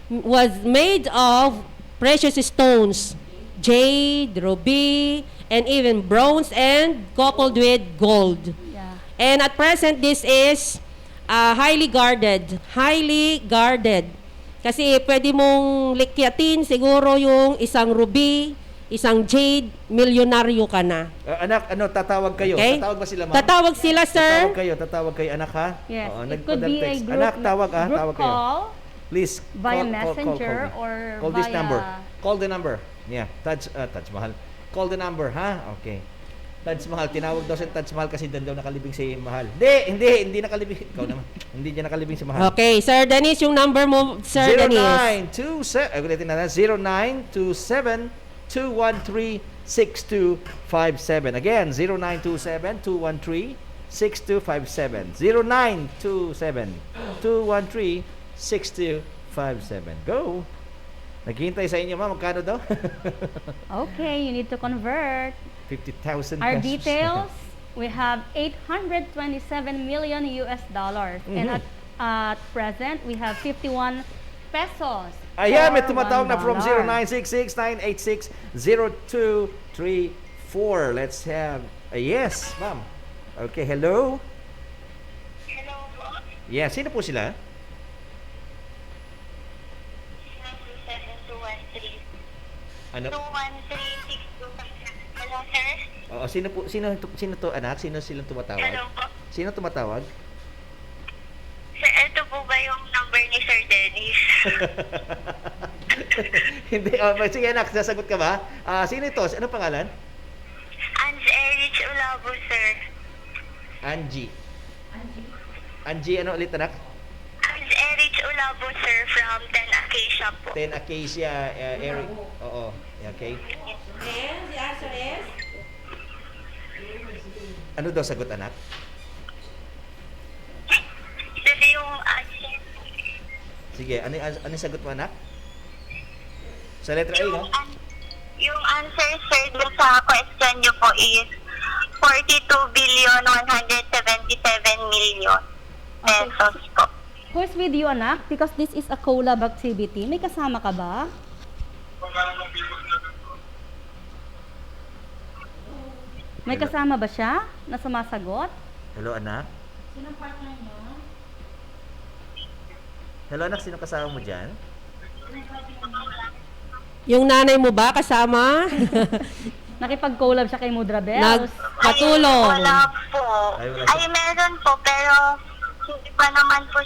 was made of precious stones, jade, ruby, and even bronze, and coupled with gold. Yeah. And at present, this is highly guarded. Highly guarded. Kasi pwede mong likyatin siguro yung isang ruby, isang jade, milyonaryo ka na. Anak, tatawag kayo. Okay? Tatawag ba sila, ma'am? Tatawag sila, sir. Tatawag kayo, anak, ha? Yes, Oo, it could be a text. group, Anak, tawag, ha? group Tawag kayo. call Please, via call messenger me. or Call this via... number. Call the number. Yeah, Taj Mahal. Call the number, ha? Okay. Taj Mahal, tinawag daw si Taj Mahal kasi doon daw nakalibing si Mahal. Hindi nakalibing. Ikaw naman. Hindi niya nakalibing si Mahal. Okay, Sir Dennis, yung number mo, Sir Dennis. 0927, na 0927-213-6257. Again, 0927-213-6257. 0927-213-6257. Go! Naghihintay sa inyo, ma'am. Magkano daw? Okay, you need to convert. 50,000 Our pesos. details, we have 827 million US dollars. And at present, we have 51 pesos. Ayan, may for tumatawag na from $1. 0966-986-0234. Let's have a yes, ma'am. Okay, hello? Hello po. Yeah, sino po sila? 927-213. Ano? 213-6257. Hello, sir? Oo, sino to, anak? Sino silang tumatawag? Hello po. Sino tumatawag? Sir, ito po ba yung number ni Sir Dennis? Hindi, sige anak, sasagot ka ba? Sino ito? Ano pangalan? Erich Ulabo, sir. Angie. Angie, ano ulit anak? Erich Ulabo, sir, from 10 Acacia po. 10 Acacia, Eric. Oo, okay. And the answer is? Ano daw sagot anak? Sir, yung answer. Sige, ano sagot mo anak? Sa letra A, no? Yung answer, sir, dun sa question nyo po is 42,177 million pesos po. Who's with you, anak? Because this is a collab activity. May kasama ka ba? May kasama ba siya na sumasagot? Hello anak? Sinong partner niyo? Hello anak, sino kasama mo dyan? Yung nanay mo ba kasama? Nakipag-collab siya kay Mudra Bells. Nagpatulong. Wala po. Ay, wala Ay, meron po, pero hindi pa naman po.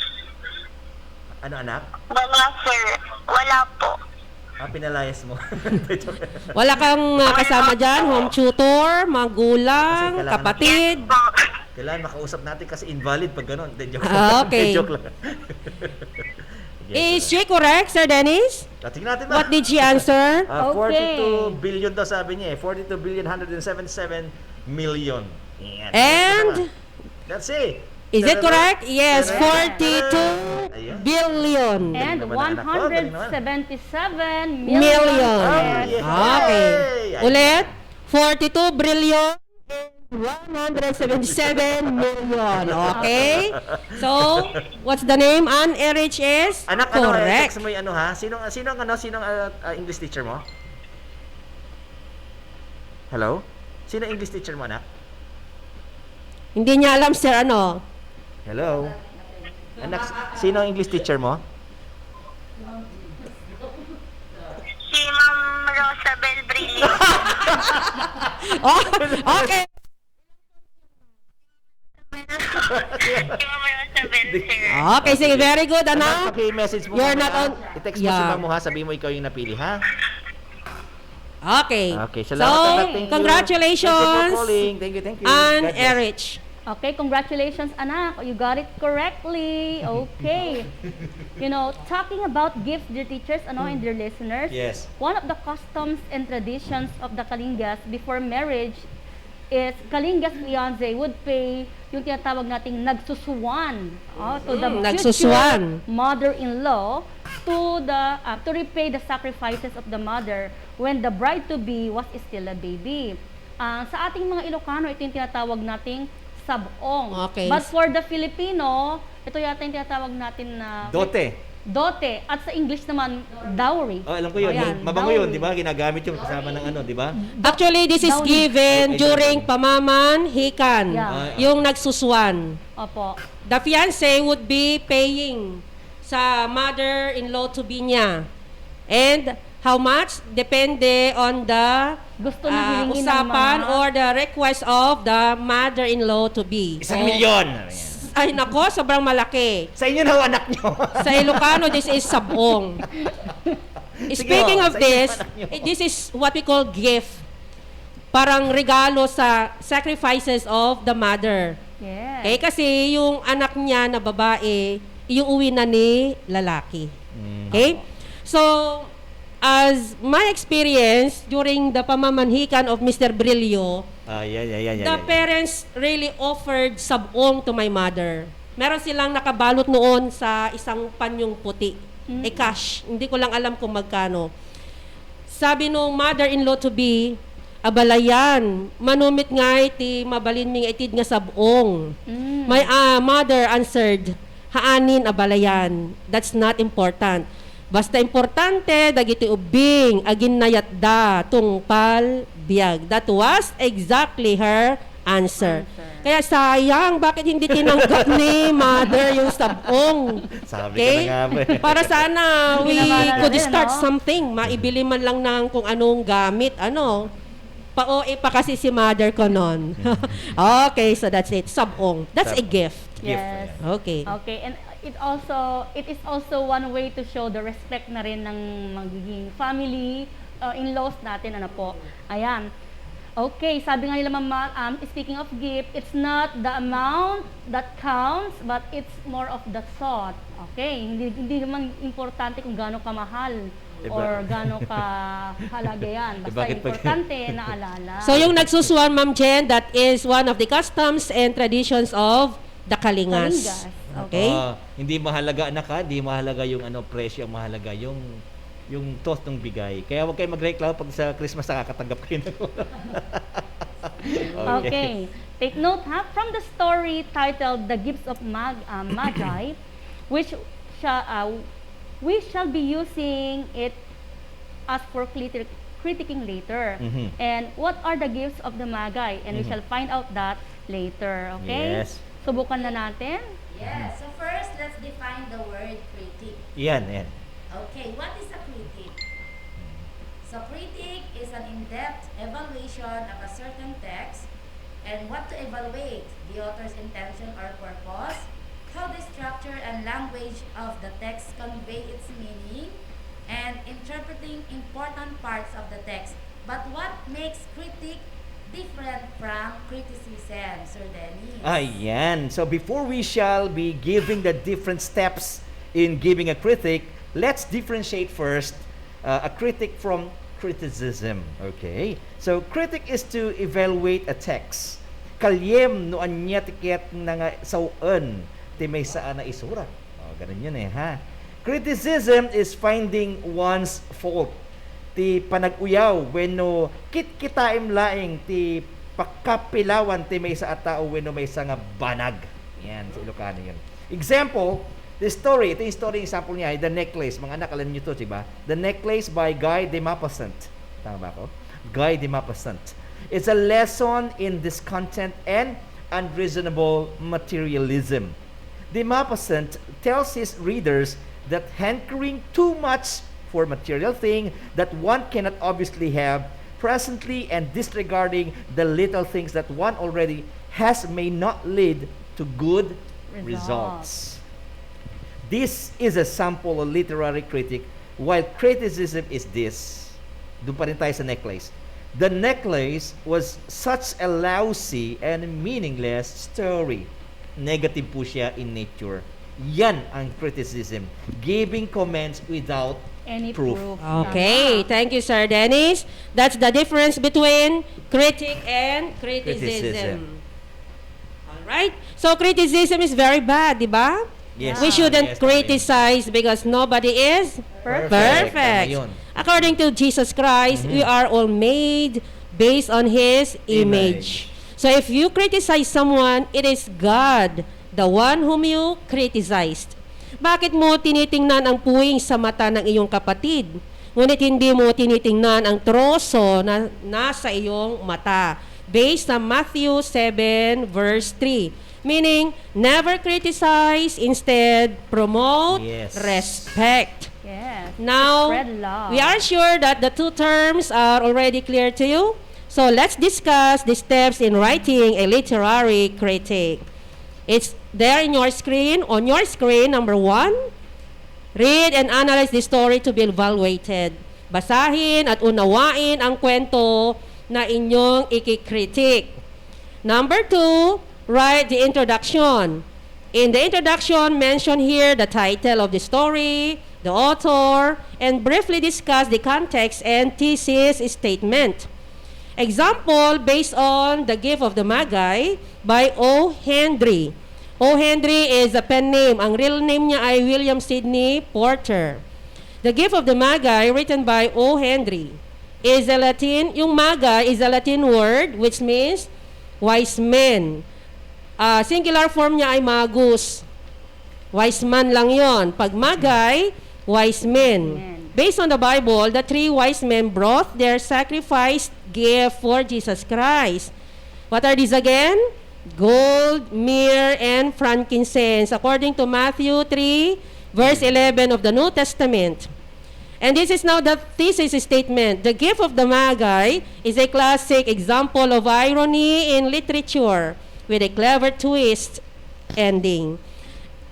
Ano anak? Wala, sir. Wala po. Pinalayas mo. Wala kang kasama dyan? Home tutor, magulang, Kasi kailangan kapatid? Kailangan makausap natin kasi invalid pag gano'n. Joke Okay. Joke lang. Is she correct, Sir Dennis? Tingnan natin ba? What did she answer? 42 billion daw sabi niya eh. 42 billion 177 million. Yan. And? That's it. Is it correct? Yes, Correct. 42 Ayun. billion. And Galing naman ang anak ko, galing naman. 177 Million. million. yes. Okay. Ay. Ulit, 42 billion and 177 million. Okay? So, what's the name? Erich is Anak, correct. text mo yung ano ha? Sinong English teacher mo? Hello? Sino English teacher mo, anak? Hindi niya alam, sir, ano? Hello? Anak, sino ang English teacher mo? Si Ma'am Rosabel Brillo. Oh, okay. Si Ma'am Rosabel, sir. Okay, sige, very good, anak. Paki-message mo. You're mamaya. not on... I-text mo si Yeah. ma'am mo ha, sabihin mo ikaw yung napili ha. Okay. Okay, So, salamat, anak. Thank you. congratulations, Thank you for calling. Thank you. and God bless. Erich. Okay, congratulations, anak. You got it correctly. Okay. You know, talking about gifts, dear teachers, and dear listeners. Yes. One of the customs and traditions of the Kalingas before marriage is Kalingas fiancé would pay yung tinatawag nating nagsusuwan to the nagsusuwan. future mother-in-law to repay the sacrifices of the mother when the bride-to-be was still a baby. Sa ating mga Ilocano, ito yung tinatawag nating sabong. Okay. But for the Filipino, ito yata yung tinatawag natin na Dote. At sa English naman, dowry. Oh, alam ko yun. Ayan, Mabango dowry. yun, di ba? Ginagamit yung kasama ng di ba? Actually, this is Dowry. given during pamamanhikan. Yeah. Yung nagsusuwan. Opo. The fiancé would be paying sa mother-in-law to be niya. And how much? Depende on the Gusto na hilingin ng usapan mga... or the request of the mother-in-law to be. 1 milyon. Ay nako, sobrang malaki. Sa inyo na anak nyo. Sa Ilocano, this is sabong. Speaking of sa inyo this, anak nyo. this is what we call gift. Parang regalo sa sacrifices of the mother. Yes. Okay, kasi yung anak niya na babae, iuwi na ni lalaki. Okay? So, as my experience during the pamamanhikan of Mr. Brillo, the parents really offered sabong to my mother. Meron silang nakabalot noon sa isang panyong puti. Cash. Hindi ko lang alam kung magkano. Sabi nung mother-in-law to be, abalayan, manumit nga iti mabalin ming itid nga sabong. My mother answered, haanin abalayan. That's not important. Basta importante, dagiti ubing, agin nayatda, tungpal, biyag. That was exactly her answer. Kaya sayang, bakit hindi tinanggap ni mother yung sabong? Sabi ka na nga ba eh. Para sana we Pinamala could rin, start no? something. Maibili man lang ng kung anong gamit. Pa-OA pa kasi si mother ko nun. Okay, so that's it. Sabong. That's a gift. Yes. Okay. Okay, and it is also one way to show the respect na rin ng magiging family, in-laws natin, Ayan. Okay, sabi nga nila mama, speaking of gift, it's not the amount that counts, but it's more of the thought. Okay, hindi naman importante kung gaano kamahal or gaano kahalaga yan. Basta importante na alala. So yung nagsusuwan, Ma'am Jen, that is one of the customs and traditions of the Kalingas. Okay? Hindi mahalaga anak ha, hindi mahalaga yung presyo, mahalaga yung thought ng bigay. Kaya huwag kayo magreklamo pag sa Christmas nakakatanggap kayo ng Okay. Take note from the story titled The Gifts of Magi, which we shall be using it as for critiquing later. And what are the gifts of the Magi? And we shall find out that later. Okay? Yes. Subukan na natin. Yes. So first, let's define the word critic. Yan. Okay, what is a critic? So critic is an in-depth evaluation of a certain text and what to evaluate, the author's intention or purpose, how the structure and language of the text convey its meaning, and interpreting important parts of the text. But what makes critic different from criticism, Sir Dennis? Ayan. So before we shall be giving the different steps in giving a critic, let's differentiate first a critic from criticism. Okay? So critic is to evaluate a text. kalyem no anya tiket na nga sawen ti may saan na isurat. Ganun yun ha. Criticism is finding one's fault. Ti panag-uyaw wenno kit-kitaim laing ti pagkapilawan ti may sa tao wenno may sa nga banag. Yan, sa Ilocano yun. Example, ito yung story example niya ay The Necklace. Mga anak, alam niyo to, diba? The Necklace by Guy de Maupassant. Tama ba ako? Guy de Maupassant. It's a lesson in discontent and unreasonable materialism. De Maupassant tells his readers that hankering too much for material thing that one cannot obviously have presently and disregarding the little things that one already has may not lead to good results. This is a sample of literary critic, while criticism is this. Doon pa rin tayo sa Necklace. The Necklace was such a lousy and meaningless story. Negative po siya in nature. Yan ang criticism. Giving comments without Any proof. Okay, thank you, Sir Dennis. That's the difference between critic and criticism. All right? So criticism is very bad, di ba? Yes. We shouldn't Yes, criticize because nobody is perfect. Tama yun. According to Jesus Christ, we are all made based on His image. So if you criticize someone, it is God, the one whom you criticized. Bakit mo tinitingnan ang puwing sa mata ng iyong kapatid, ngunit hindi mo tinitingnan ang troso na nasa iyong mata? Based on Matthew 7 verse 3. Meaning, never criticize, instead promote respect. Yes. Now, Spread love. we are sure that the two terms are already clear to you. So let's discuss the steps in writing a literary critique. It's there in your screen. On your screen, number 1, read and analyze the story to be evaluated. Basahin at unawain ang kwento na inyong ikikritik. Number 2, write the introduction. In the introduction, mention here the title of the story, the author, and briefly discuss the context and thesis statement. Example, based on The Gift of the Magi by O. Henry. O. Henry is a pen name. Ang real name niya ay William Sidney Porter. The Gift of the Magi, written by O. Henry, is a Latin, yung Magi is a Latin word which means wise men. Singular form niya ay magus. Wise man lang yon. Pag Magi, wise men. Based on the Bible, the 3 wise men brought their sacrificed gift for Jesus Christ. What are these again? Gold, myrrh, and frankincense, according to Matthew 3, verse 11 of the New Testament. And this is now the thesis statement. The Gift of the Magi is a classic example of irony in literature with a clever twist ending.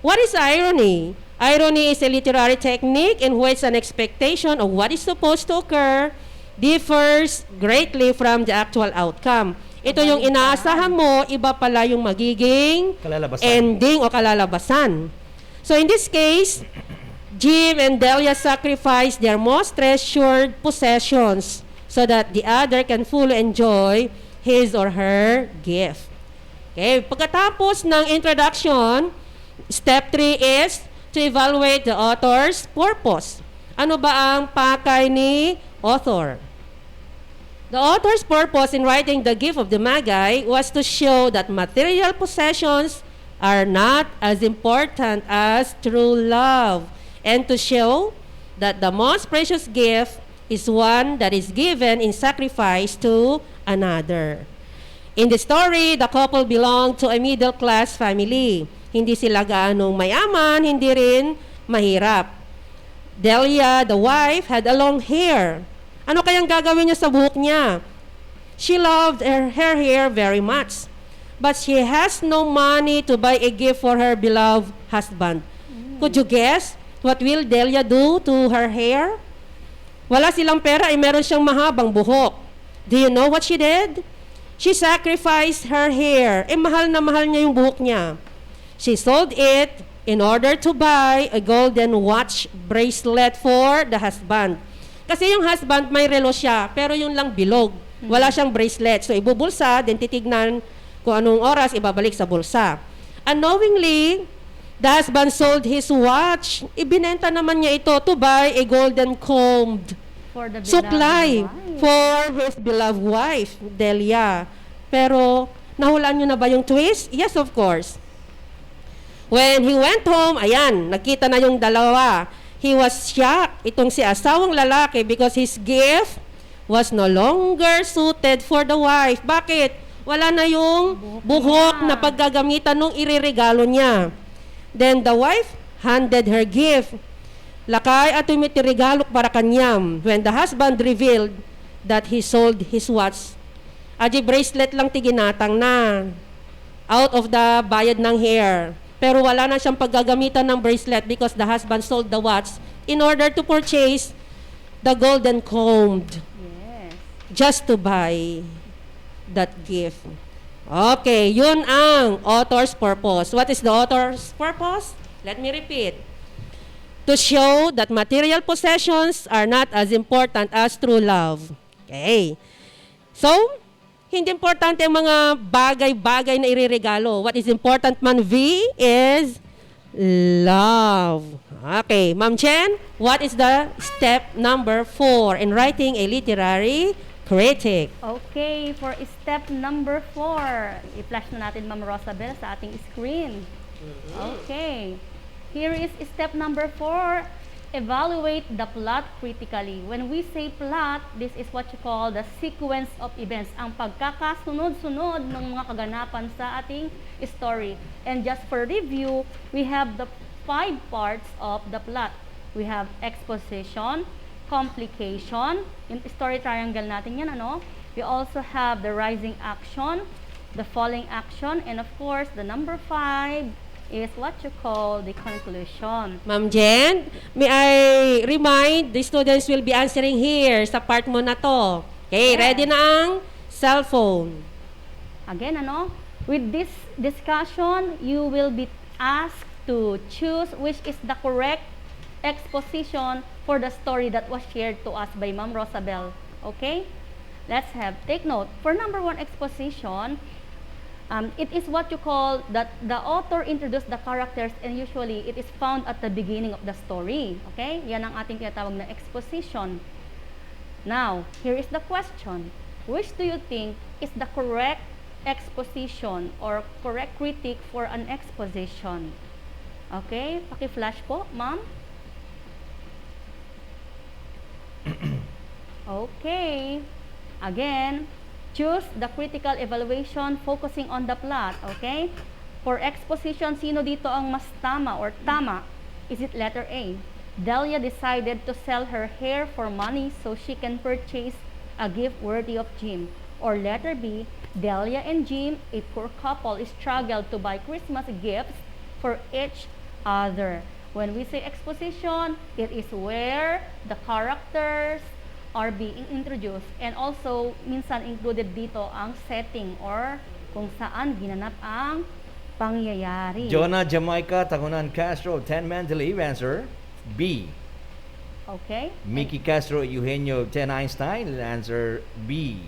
What is irony? Irony is a literary technique in which an expectation of what is supposed to occur differs greatly from the actual outcome. Ito yung inaasahan mo, iba pala yung magiging ending o kalalabasan. So in this case, Jim and Delia sacrificed their most treasured possessions so that the other can fully enjoy his or her gift. Okay, pagkatapos ng introduction, step 3 is to evaluate the author's purpose. Ano ba ang pakay ni author? The author's purpose in writing The Gift of the Magi was to show that material possessions are not as important as true love, and to show that the most precious gift is one that is given in sacrifice to another. In the story, the couple belonged to a middle-class family. Hindi sila gaanong mayaman, hindi rin mahirap. Delia, the wife, had a long hair. Ano kayang gagawin niya sa buhok niya? She loved her hair very much, but she has no money to buy a gift for her beloved husband. Could you guess what will Delia do to her hair? Wala silang pera, ay meron siyang mahabang buhok. Do you know what she did? She sacrificed her hair. Mahal na mahal niya yung buhok niya. She sold it in order to buy a golden watch bracelet for the husband. Kasi yung husband may relo siya, pero yung lang bilog. Wala siyang bracelet. So ibubulsa, then titignan Kung anong oras, ibabalik sa bulsa. Unknowingly, the husband sold his watch. Ibinenta naman niya ito to buy a golden combed For the beloved supply wife. for his beloved wife, Delia. Pero, nahulaan niyo na ba yung twist? Yes, of course. When he went home, ayan, nakita na yung dalawa. He was shocked, itong si asawang lalaki, because his gift was no longer suited for the wife. Bakit? Wala na yung buhok na paggagamitan nung ireregalo niya. Then the wife handed her gift. Lakay at tumitiregalo para kanyam. When the husband revealed that he sold his watch, aji bracelet lang tiginatang na. Out of the bayad ng hair. Pero wala na siyang paggagamitan ng bracelet because the husband sold the watch in order to purchase the golden combed. Yes. Just to buy that gift. Okay, yun ang author's purpose. What is the author's purpose? Let me repeat. To show that material possessions are not as important as true love. Okay. So, hindi importante ang mga bagay-bagay na ireregalo. What is important, man V, is love. Okay, Ma'am Chen, what is the step number 4 in writing a literary critic? Okay, for step number 4, i-flash na natin Ma'am Rosabel sa ating screen. Okay. Here is step number 4. Evaluate the plot critically. When we say plot, this is what you call the sequence of events. Ang pagkakasunod-sunod ng mga kaganapan sa ating story. And just for review, we have the 5 parts of the plot. We have exposition, complication, yung story triangle natin yan, ano? We also have the rising action, the falling action, and of course, the number 5 is what you call the conclusion. Ma'am Jen, may I remind the students will be answering here sa part mo na to. Okay, Yes. ready na ang cellphone. Again, ano? With this discussion, you will be asked to choose which is the correct exposition for the story that was shared to us by Ma'am Rosabel. Okay? Let's take note. For number 1 exposition, it is what you call that the author introduced the characters and usually it is found at the beginning of the story. Okay? Yan ang ating tinatawag na exposition. Now, here is the question. Which do you think is the correct exposition or correct critic for an exposition? Okay? Paki-flash po, ma'am. Okay. Again, choose the critical evaluation focusing on the plot, okay? For exposition, sino dito ang mas tama or tama? Is it letter A? Delia decided to sell her hair for money so she can purchase a gift worthy of Jim. Or letter B, Delia and Jim, a poor couple, struggled to buy Christmas gifts for each other. When we say exposition, it is where the characters are being introduced and also minsan included dito ang setting or kung saan ginanap ang pangyayari. Jonah, Jamaica, Tagunan, Castro, 10 men to leave. Answer B. Okay. Mickey Castro, Eugenio, 10 Einstein. Answer B.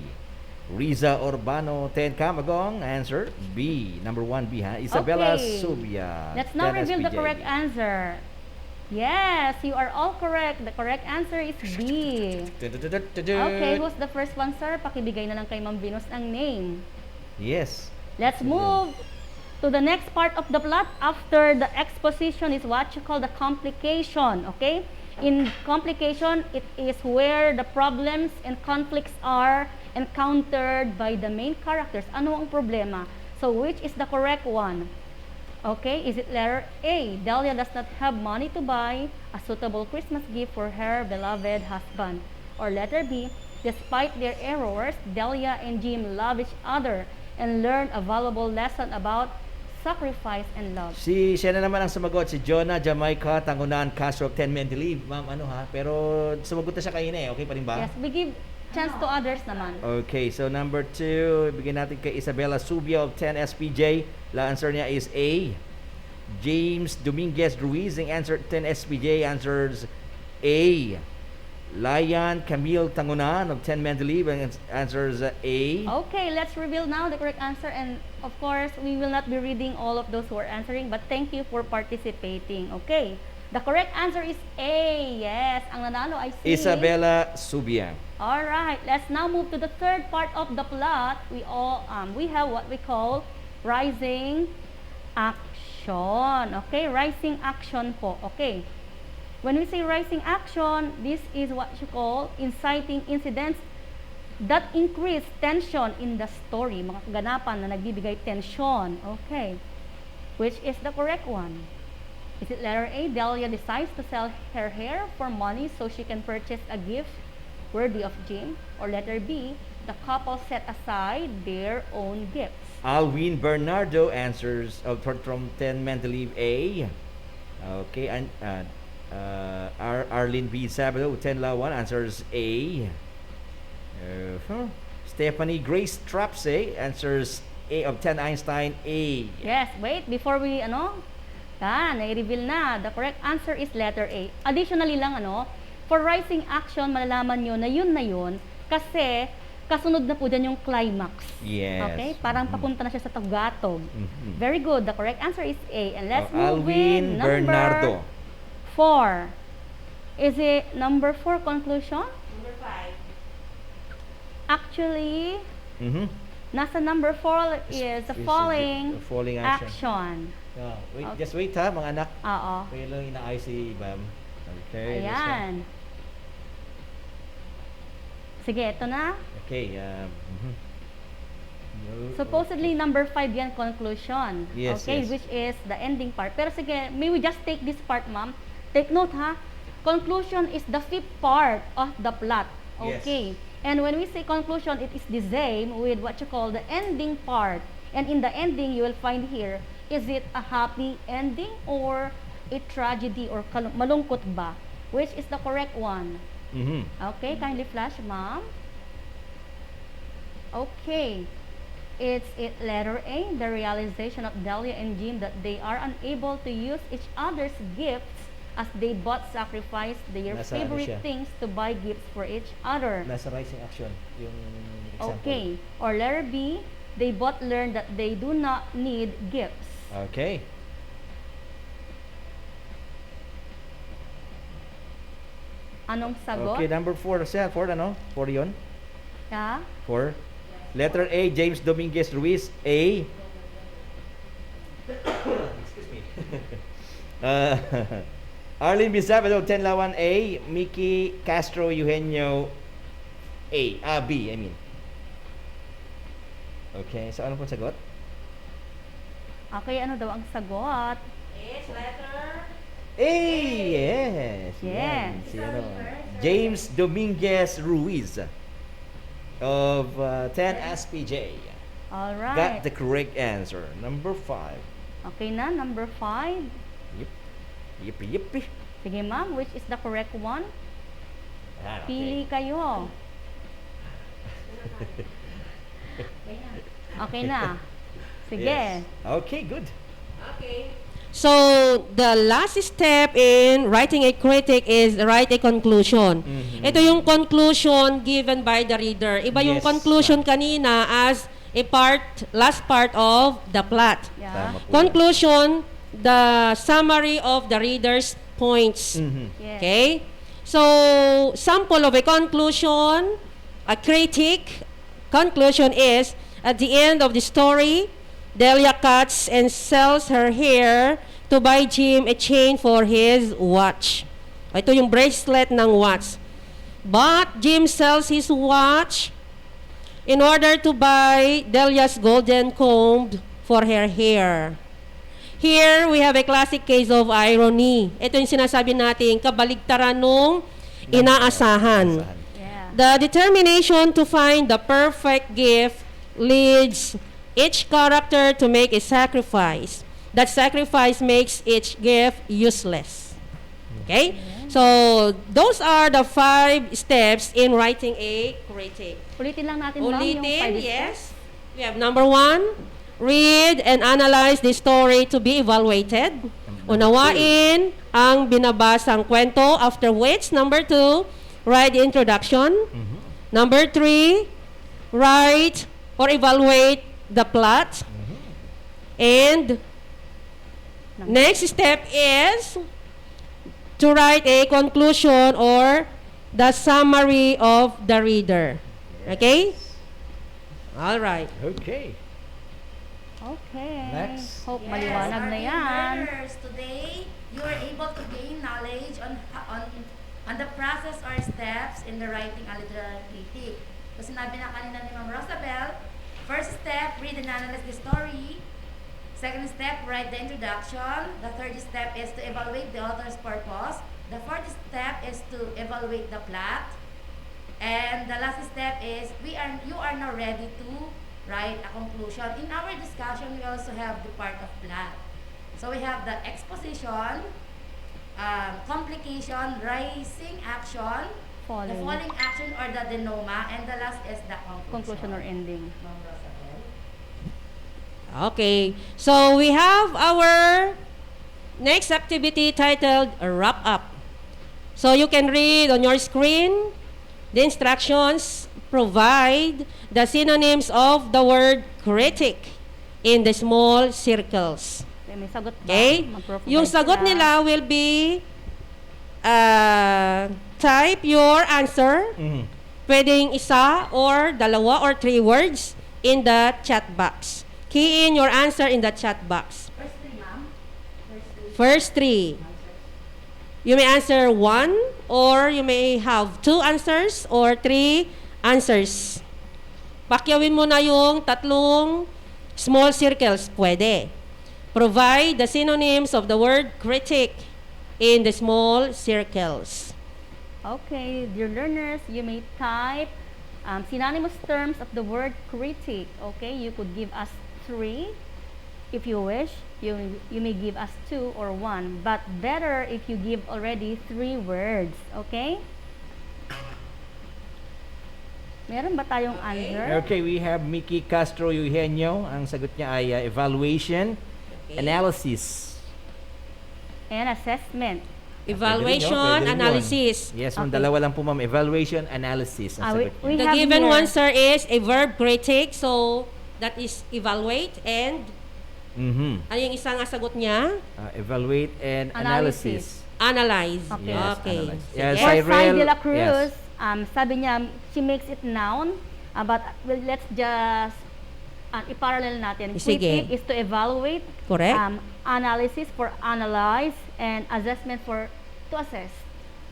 Riza Urbano, 10 Camagong. Answer B. Number 1 B, ha? Isabella Okay. Subia. Let's now 10 reveal the SPJ. correct answer. Yes, you are all correct. The correct answer is B. Okay, who's the first one, sir? Pakibigay na lang kay Ma'am Venus ang name. Yes. Let's move to the next part of the plot. After the exposition is what you call the complication, okay? In complication, it is where the problems and conflicts are encountered by the main characters. Ano ang problema? So, which is the correct one? Okay, is it letter A? Delia does not have money to buy a suitable Christmas gift for her beloved husband. Or letter B, despite their errors, Delia and Jim love each other and learn a valuable lesson about sacrifice and love. Siya na naman ang sumagot, si Jonah, Jamaica, Tangunan, Castro, 10 men to leave. Ma'am, ano ha? Pero sumagot na siya kanina eh. Okay pa rin ba? Yes, we give chance to others naman. Okay, so number 2, bigyan natin kay Isabella Subia of 10 SPJ. La answer niya is A. James Dominguez Ruiz, ang answer 10 SPJ answers A. Lion Camille Tangunan of 10 Mendeleev answers A. Okay, let's reveal now the correct answer. And of course, we will not be reading all of those who are answering, but thank you for participating. Okay, the correct answer is A. Yes, ang nanalo ay si Isabella Subiang. All right, let's now move to the third part of the plot. We have what we call rising action. Okay, rising action po. Okay. When we say rising action, this is what you call inciting incidents that increase tension in the story. Mga kaganapan na nagbibigay tension. Okay. Which is the correct one? Is it letter A? Delia decides to sell her hair for money so she can purchase a gift worthy of Jim? Or letter B? The couple set aside their own gifts. Alwin Bernardo answers from 10 Mendeleev A. Okay, and Arlene B. Sabado, 10 Lawan, answers A. Stephanie Grace Trapse answers A of 10 Einstein A. Yes, wait, before we, nai-reveal na. The correct answer is letter A. Additionally lang, for rising action, malalaman nyo na yun, kasi kasunod na po dyan yung climax. Yes. Okay? Parang papunta na siya sa tugatog. Very good. The correct answer is A. And let's move Alwin with number Bernardo. 4. Is it number 4 conclusion? Number 5. Actually, nasa number 4 is the falling action. Wait, just wait ha, mga anak. Oo. Kaya lang inaayos si Bam. Okay. Ayan. Sige, ito na. Okay. Supposedly, number 5 yan, conclusion. Yes, okay, yes. which is the ending part. Pero sige, may we just take this part, ma'am. Take note, ha? Conclusion is the 5th part of the plot. Okay. Yes. And when we say conclusion, it is the same with what you call the ending part. And in the ending, you will find here, is it a happy ending or a tragedy or malungkot ba? Which is the correct one? Okay, kindly flash, ma'am. Okay. It's letter A, the realization of Delia and Jim that they are unable to use each other's gifts as they both sacrificed their favorite things to buy gifts for each other. Nasa rising action, yung example. Okay. Or letter B, they both learned that they do not need gifts. Okay. Anong sagot? Okay, number 4. 4 ano? 4 yun? Yeah? 4. Letter A, James Dominguez Ruiz, A. Excuse me. Arlene Bizabado, 10 Lawan, A. Mickey Castro Eugenio, A. B, I mean. Okay, so ano pong sagot? Okay, ano daw ang sagot? It's letter A, yes. Yes. Yan, si ano, James Dominguez Ruiz of 10 SPJ. All right. Got the correct answer. Number 5. Okay na, number 5. Yippee. Sige ma'am, which is the correct one? Okay. Pili kayo. Okay na. Sige. Yes. Okay, good. Okay. So, the last step in writing a critic is write a conclusion. Ito yung conclusion given by the reader. Iba yung Yes, conclusion kanina as a last part of the plot. Yeah. Conclusion, the summary of the reader's points. Yes. Okay? So, sample of a conclusion, a critic conclusion is, at the end of the story, Delia cuts and sells her hair to buy Jim a chain for his watch. Ito yung bracelet ng watch. But Jim sells his watch in order to buy Delia's golden comb for her hair. Here, we have a classic case of irony. Ito yung sinasabi natin, kabaligtaran nung inaasahan. Yeah. The determination to find the perfect gift leads each character to make a sacrifice. That sacrifice makes each gift useless. Okay? So, those are the 5 steps in writing a critic. Ulitin lang natin ma'am yung 5 steps. Yes. We have number 1, read and analyze the story to be evaluated. Unawain ang binabasang kwento, after which, number 2, write the introduction. Number 3, write or evaluate the plot. And next step is to write a conclusion or the summary of the reader. Okay? All right. Okay. Okay. Next. Hope Yes, maliwanag our na dear yan. learners, today you are able to gain knowledge on the process or steps in the writing a literary critique. So sinabi na kanina ni Ma'am Rosabel, first step, read and analyze the story. Second step, write the introduction. The third step is to evaluate the author's purpose. The fourth step is to evaluate the plot. And the last step is you are now ready to write a conclusion. In our discussion, we also have the part of plot. So we have the exposition, complication, rising action, the falling action or the denouement, and the last is the Conclusion or ending. Okay. So we have our next activity titled Wrap Up. So you can read on your screen the instructions. Provide the synonyms of the word critic in the small circles. Okay, may sagot ba? Okay? Mag-provide Yung sagot sila. nila will be type your answer. Pwedeng isa or dalawa or 3 words in the chat box. Key in your answer in the chat box. First three, ma'am. First 3. You may answer 1 or you may have 2 answers or 3 answers. Pakyawin mo na yung 3 small circles. Pwede. Provide the synonyms of the word critic in the small circles. Okay, dear learners, you may type synonymous terms of the word critic. Okay, you could give us 3 if you wish. You may give us 2 or 1, but better if you give already 3 words. Okay? Meron ba tayong answer? Okay, we have Mickey Castro Eugenio. Ang sagot niya ay evaluation, analysis. And assessment. Evaluation, Pwede rin yun. analysis. Yes, Okay. dalawa lang po ma'am. Evaluation, analysis. Ang sagot niya. We The have given here- one, sir, is a verb critic. So, that is evaluate and ano yung isang sagot niya? Evaluate and analysis. Analyze. Okay. Yes, Okay. analyze. Sige. Yes, For Sai Cyril, de la Cruz, yes. sabi niya, she makes it noun, but let's just i-parallel natin. Sige. Critic is to evaluate, Correct. analysis for analyze, and assessment for to assess.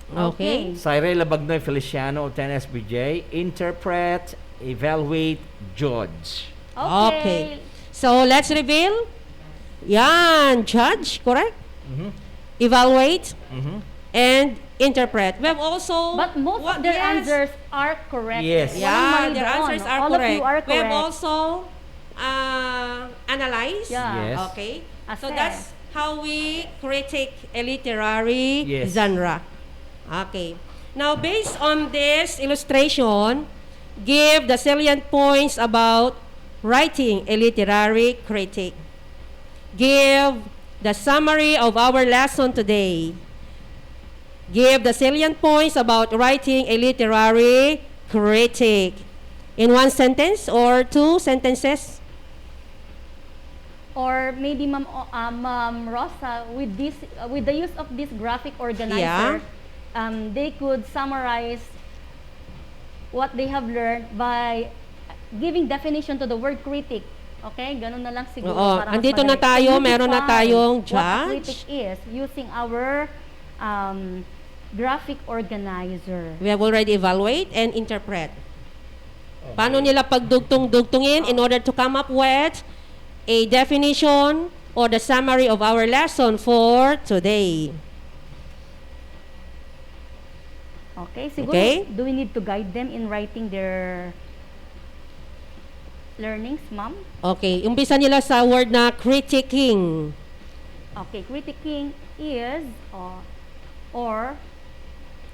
Okay. Cyril Labagnoy Feliciano of 10SBJ. Interpret, evaluate, judge. Okay. So, let's reveal. Yan. Judge. Correct? Evaluate. And interpret. We have also... But most of their yes. answers are correct. Yes. Walang Yeah, mali their doon. answers are All correct. of you are We have correct. also analyze. Yeah. Yes. Okay. So Assess. that's how we critique a literary Yes. genre. Okay. Now, based on this illustration, give the salient points about writing a literary critique. Give the summary of our lesson today. Give the salient points about writing a literary critique. In 1 sentence or 2 sentences? Or maybe Ma'am Rosa, with this, with the use of this graphic organizer, they could summarize what they have learned by giving definition to the word critic. Okay, ganun na lang siguro. Oo, para mas andito na madali. tayo, And meron na define tayong what a judge. critic is using our graphic organizer. We have already evaluate and interpret. Paano nila pagdugtong-dugtungin in order to come up with a definition or the summary of our lesson for today. Okay, siguro, Okay. do we need to guide them in writing their learnings, ma'am? Okay, umpisa nila sa word na critiquing. Okay, critiquing is, or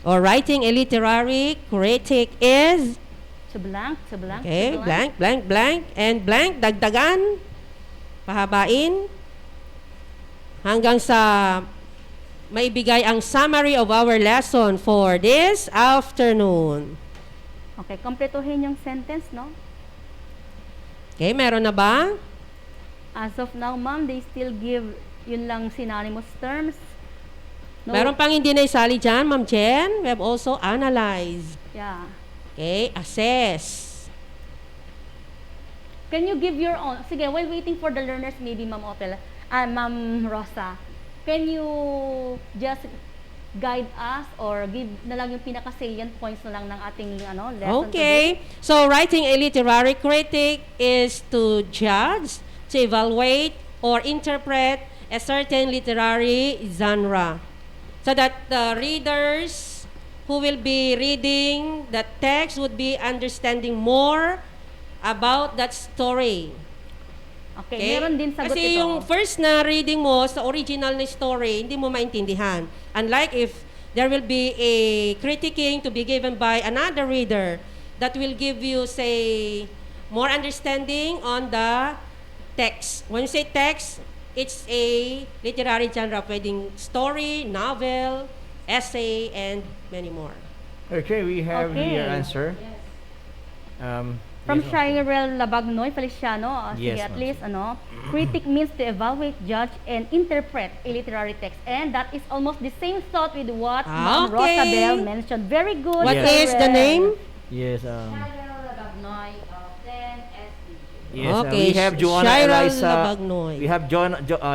Or writing a literary critic is, to blank, to blank, okay, to blank, blank, blank, and blank, dagdagan, pahabain, hanggang sa maibigay ang summary of our lesson for this afternoon. Okay, kompletuhin yung sentence, no? Okay, meron na ba? As of now, ma'am, they still give yun lang synonymous terms. No? Meron pang hindi na isali dyan, Ma'am Jen. We have also analyze. Yeah. Okay, assess. Can you give your own? Sige, while waiting for the learners, maybe Ma'am Opel, Ma'am Rosa, can you just guide us or give na lang yung pinaka-salient points na lang ng ating lesson Okay. today? So, writing a literary critic is to judge, to evaluate, or interpret a certain literary genre. So that the readers who will be reading the text would be understanding more about that story. Okay, meron din sagot Kasi ito. yung first na reading mo sa original na story, hindi mo maintindihan. Unlike if there will be a critiquing to be given by another reader that will give you, say, more understanding on the text. When you say text, it's a literary genre, pwedeng story, novel, essay, and many more. Okay, we have here answer. From Yes, Shirel Labagnoy Feliciano, sige, Yes, at ma'am. least, critic means to evaluate, judge, and interpret a literary text. And that is almost the same thought with what Ma'am Okay. Rosabel mentioned. Very good. What Yes. is the name? Yes, yes, Okay, we have Joanna Shirel Eliza. Labagnoy. We have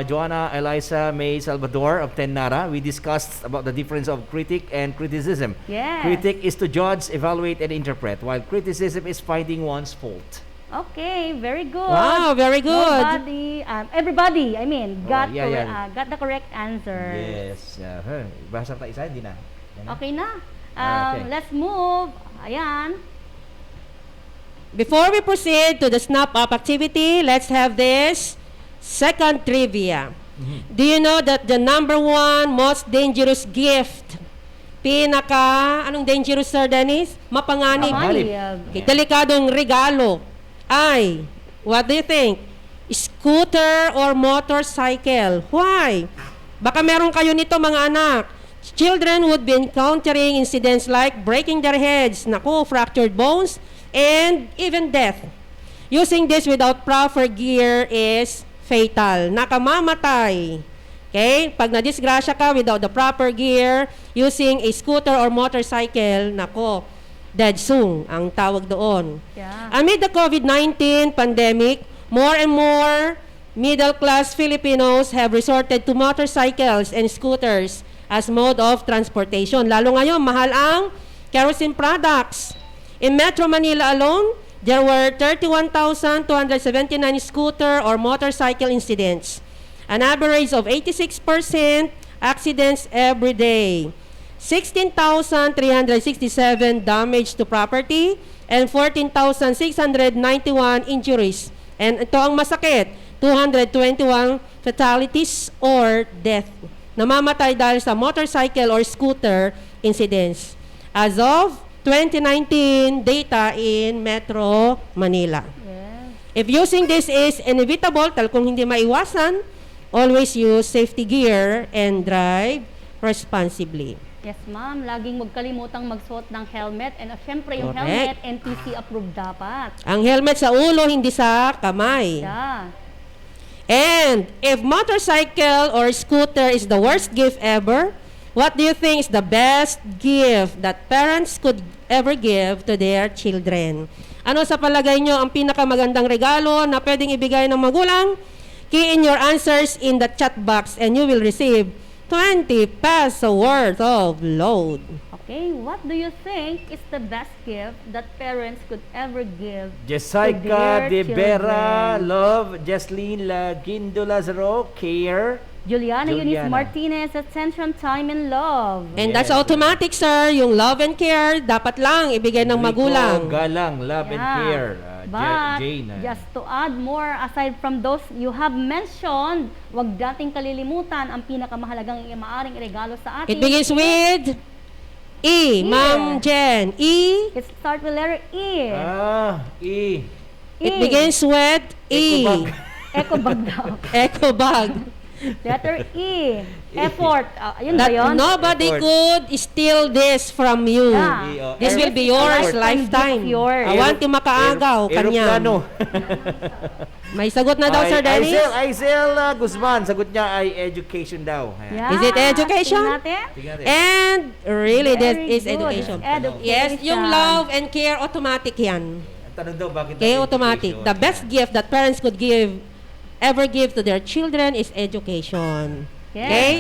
Joanna Eliza May Salvador of Tenara. We discussed about the difference of critic and criticism. Yes. Critic is to judge, evaluate, and interpret, while criticism is finding one's fault. Okay, very good. Wow, very good. Everybody, got yeah. got the correct answer. Yes. Basa tayo isa, hindi na. Yan na. Okay na. Okay. Let's move. Ayan. Before we proceed to the snap-up activity, let's have this second trivia. Do you know that the number one most dangerous gift, anong dangerous, Sir Dennis? Mapanganib. Okay, delikadong regalo ay, what do you think? Scooter or motorcycle? Why? Baka meron kayo nito, mga anak. Children would be encountering incidents like breaking their heads, fractured bones, and even death. Using this without proper gear is fatal. Nakamamatay. Okay? Pag nadisgrasya ka without the proper gear, using a scooter or motorcycle, dead soon ang tawag doon. Yeah. Amid the COVID-19 pandemic, more and more middle-class Filipinos have resorted to motorcycles and scooters as mode of transportation. Lalo ngayon, mahal ang kerosene products. In Metro Manila alone, there were 31,279 scooter or motorcycle incidents, an average of 86% accidents every day, 16,367 damage to property, and 14,691 injuries. And ito ang masakit, 221 fatalities or death. Namamatay dahil sa motorcycle or scooter incidents. As of 2019 data in Metro Manila. Yes. If using this is inevitable, kung hindi maiwasan, always use safety gear and drive responsibly. Yes, ma'am. Laging huwag kalimutang magsuot ng helmet. And syempre, yung Correct. helmet, NTC approved dapat. Ang helmet sa ulo, hindi sa kamay. Yeah. And if motorcycle or scooter is the worst gift ever, what do you think is the best gift that parents could ever give to their children? Ano sa palagay nyo ang pinakamagandang regalo na pwedeng ibigay ng magulang? Key in your answers in the chat box and you will receive 20 peso worth of load. Okay, what do you think is the best gift that parents could ever give Jessica to De their Vera, children? Love, Jesslyn Laguindo Lazaro, Care, Juliana Eunice Juliana. Martinez, attention, time, and love. And that's automatic, sir. Yung love and care, dapat lang ibigay ng Rico magulang. Galang, Love and Care, But, Jane. just to add more, aside from those you have mentioned, wag dating kalilimutan ang pinakamahalagang maaring regalo sa atin. It begins with E. Ma'am Jen. E. It starts with letter E. E. It begins with E. Ecobag. Eco bag daw. Eco bag. Letter E. Effort. Yun ba That yun? nobody Effort. could steal this from you. Yeah. This will be yours, lifetime. Yours. Awanti makaagaw, kanya. Aeroplano. May sagot na daw, Sir Dennis? Aisel Guzman, sagot niya ay education daw. Ayan. Yeah. Is it education? Tingnan natin. Tingnan natin. And really, this Very is good. education. Education. Yes, yung love and care, automatic yan. Ang tanong daw, bakit Okay, daw automatic. education? The best gift that parents could ever give to their children is education. Yes. Okay?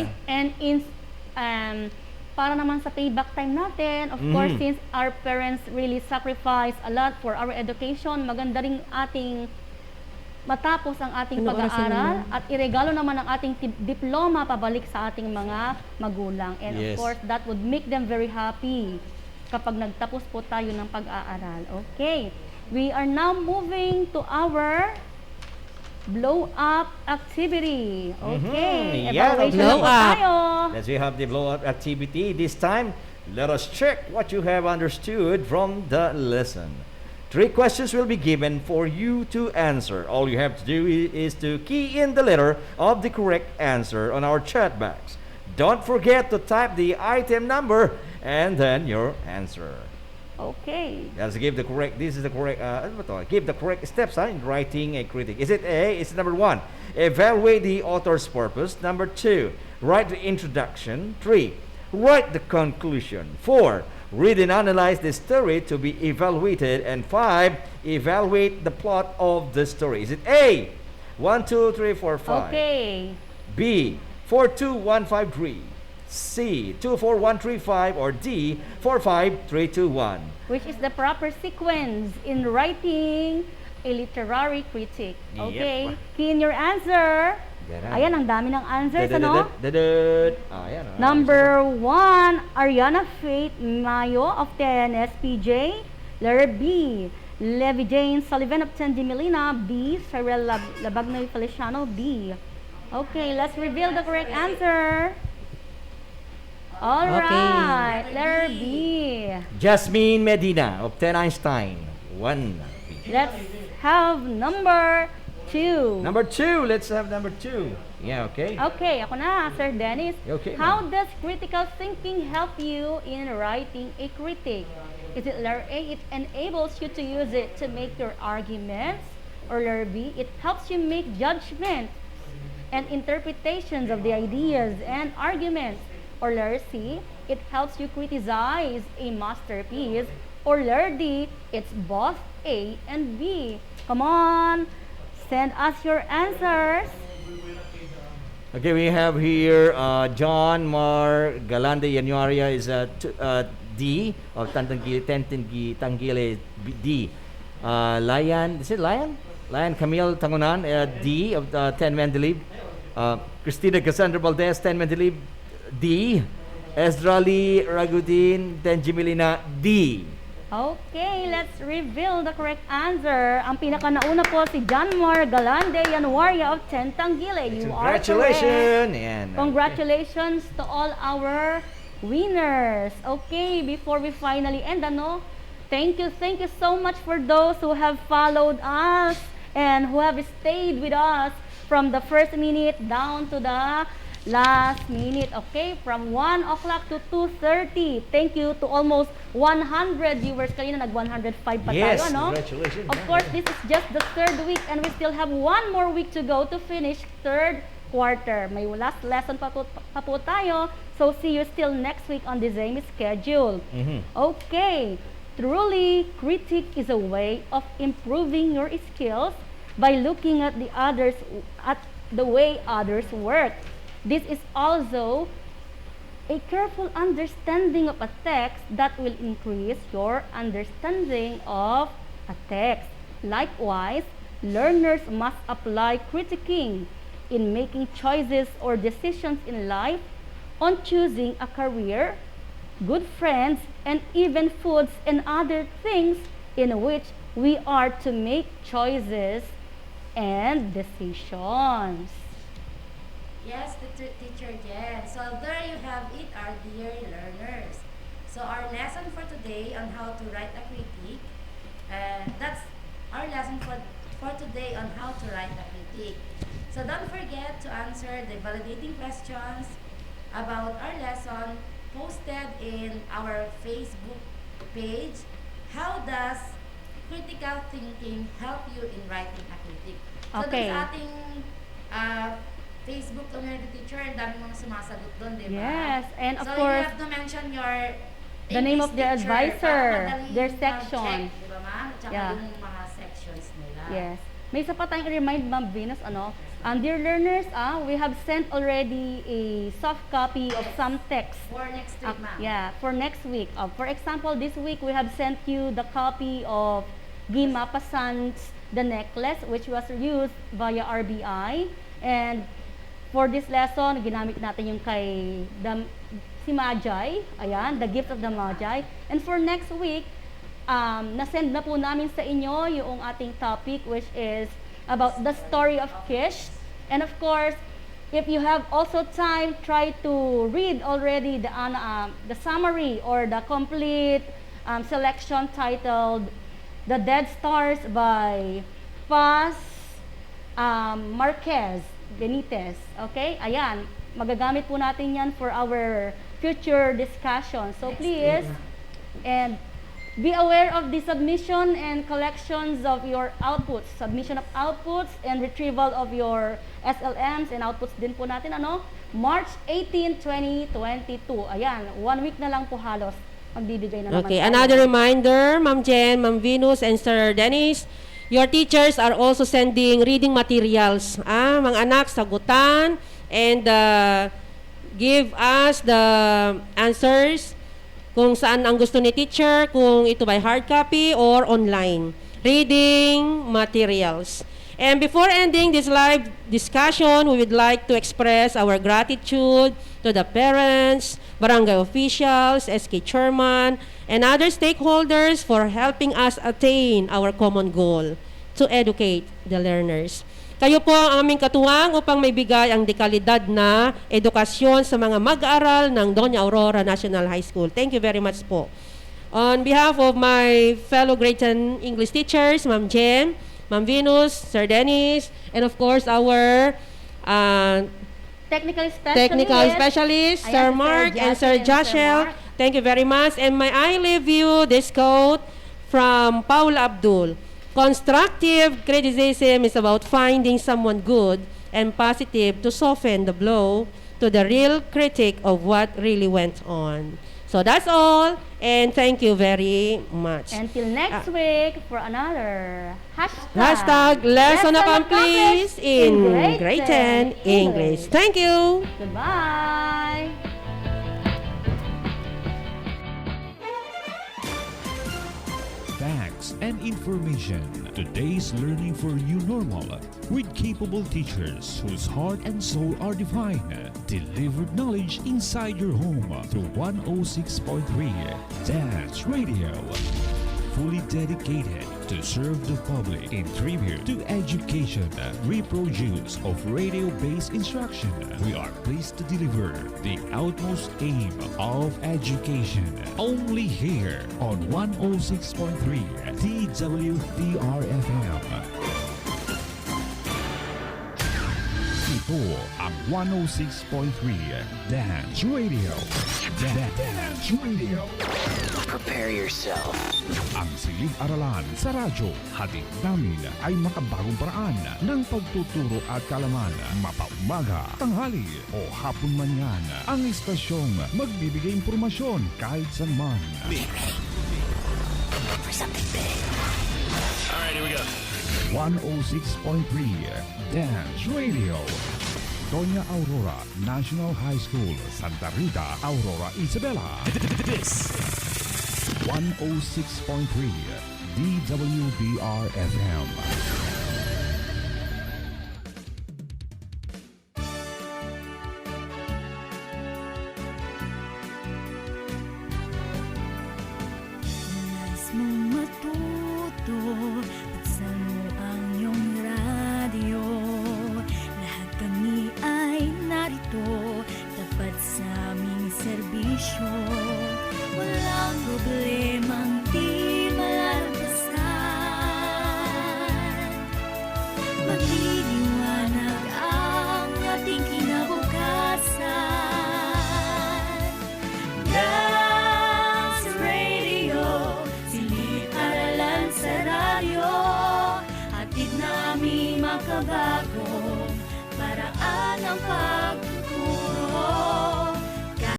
And para naman sa payback time natin, of course, since our parents really sacrifice a lot for our education, maganda rin ating matapos ang ating Ano pag-aaral at iregalo naman ang ating diploma pabalik sa ating mga magulang. And Yes. of course, that would make them very happy kapag nagtapos po tayo ng pag-aaral. Okay. We are now moving to our blow-up activity. Okay. Yeah, Evaluation blow na po up. tayo. Let's have the blow-up activity. This time, let us check what you have understood from the lesson. 3 questions will be given for you to answer. All you have to do is to key in the letter of the correct answer on our chat box. Don't forget to type the item number and then your answer. Okay. Let's give the correct. This is the correct. Give the correct steps in writing a critic. Is it A? Is it number 1? Evaluate the author's purpose. Number 2. Write the introduction. 3. Write the conclusion. 4. Read and analyze the story to be evaluated. And 5. Evaluate the plot of the story. Is it A? 1, 2, 3, 4, 5. Okay. B. 4, 2, 1, 5, 3. C. 2, 4, 1, 3, 5. Or D. 4, 5, 3, 2, 1. Which is the proper sequence in writing a literary critic. Okay. Yep. Key in your answer. Ganun. Ayan, ang dami ng answers, ano? Ayan. Number 1, Ariana Faith Mayo of 10 SPJ. Letter B, Levi Jane Sullivan of 10 Melina. B, Cyril Labagnoy Feliciano. B. Okay, let's reveal the correct answer. All right, letter B. Jasmine Medina of 10 Einstein. 1. Let's have number 2. Number 2. Let's have number 2. Yeah, okay. Okay, ako na, Sir Dennis. Okay, How does critical thinking help you in writing a critic? Is it letter A, it enables you to use it to make your arguments? Or letter B, it helps you make judgments and interpretations of the ideas and arguments? Or letter C, it helps you criticize a masterpiece? Or letter D, it's both A and B? Come on, send us your answers. Okay, we have here John Mar Galande Yanuaria is D of Tangile D. Lion, is it Lion? Lion Camille Tangunan D of 10 Mendeleev. Christina Cassandra Valdez 10 Mendeleev D. Esdrali Ragudin 10 Jimilina D. Okay, let's reveal the correct answer. Ang pinaka-nauna po si John Mar Galande Yanuaria of 10 Tangile. You are correct. Congratulations! And, Congratulations to all our winners. Okay, before we finally end, thank you so much for those who have followed us and who have stayed with us from the first minute down to the last minute, okay? From 1 o'clock to 2:30. Thank you to almost 100 viewers. Kanina nag-105 pa yes, tayo, congratulations. Of course, this is just the 3rd week and we still have 1 more week to go to finish 3rd quarter. May last lesson pa po tayo. So, see you still next week on the same schedule. Okay. Truly, critique is a way of improving your skills by looking at the way others work. This is also a careful understanding of a text that will increase your understanding of a text. Likewise, learners must apply critiquing in making choices or decisions in life, on choosing a career, good friends, and even foods and other things in which we are to make choices and decisions. Yes, teacher Jen. So there you have it, our dear learners. So our lesson for today on how to write a critique. That's our lesson for today on how to write a critique. So don't forget to answer the validating questions about our lesson posted in our Facebook page. How does critical thinking help you in writing a critic? So Okay. doon sa ating Facebook community teacher, ang dami mong sumasagot doon, di ba? Yes, and of so course, you have to mention your the name of their English teacher advisor, para madaling their mag-check, section. di ba ma'am? Tsaka Yeah. yung mga sections nila. Yes. May isa pa tayong i-remind, Ma'am Venus, dear learners, we have sent already a soft copy of some text. For next week, ma'am. Yeah, for next week. For example, this week we have sent you the copy of Guy Maupassant's The Necklace, which was used via RBI. And for this lesson, ginamit natin yung si Magi. Ayan, The Gift of the Magi. And for next week, nasend na po namin sa inyo yung ating topic, which is about the story of Kish. And of course, if you have also time, try to read already the summary or the complete selection titled The Dead Stars by Paz Marquez Benitez. Okay? Ayan. Magagamit po natin yan for our future discussion. So please, and be aware of the submission and collections of your outputs. Submission of outputs and retrieval of your SLMs and outputs din po natin. March 18, 2022. Ayan. 1 week na lang po halos. Magbibigay na naman. Okay, tayo. another reminder, Ma'am Jen, Ma'am Venus, and Sir Dennis, your teachers are also sending reading materials. Mga anak, sagutan, and give us the answers kung saan ang gusto ni teacher, kung ito by hard copy or online. Reading materials. And before ending this live discussion, we would like to express our gratitude to the parents, barangay officials, SK chairman, and other stakeholders for helping us attain our common goal to educate the learners. Kayo po ang aming katuwang upang may bigay ang dekalidad na edukasyon sa mga mag-aaral ng Doña Aurora National High School. Thank you very much po. On behalf of my fellow grade 10 English teachers, Ma'am Jen, Ma'am Venus, Sir Dennis, and of course our technical specialist, Sir Mark and Sir Joshel. Thank you very much. And may I leave you this quote from Paula Abdul. Constructive criticism is about finding someone good and positive to soften the blow to the real critic of what really went on. So that's all, and thank you very much. Until next week for another hashtag lesson accomplished in grade 10 English. Thank you. Goodbye. Facts and information. Today's learning for you normal. With capable teachers whose heart and soul are divine. Delivered knowledge inside your home through 106.3 Dance Radio. Fully dedicated to serve the public in tribute to education, reproduce of radio-based instruction. We are pleased to deliver the utmost aim of education. Only here on 106.3 DWDR-FM. Ito ang 106.3 Dance Radio. Dance Radio. Prepare yourself. Ang silid-aralan sa radyo, hatid namin ay makabagong paraan ng pagtuturo at kalaman. Mapaumaga, tanghali o hapon man yan. Ang istasyong magbibigay impormasyon kahit saan man. For something big. Alright, here we go. 106.3 Dance Radio. Doña Aurora National High School, Santa Rita, Aurora, Isabela. This 106.3 DWDR-FM. Nais mong matuto, buksan mo ang iyong radyo. Lahat kami ay narito, tapat sa aming serbisyo. Walang problemang di malalampasan. Magliliwanag kami makabago.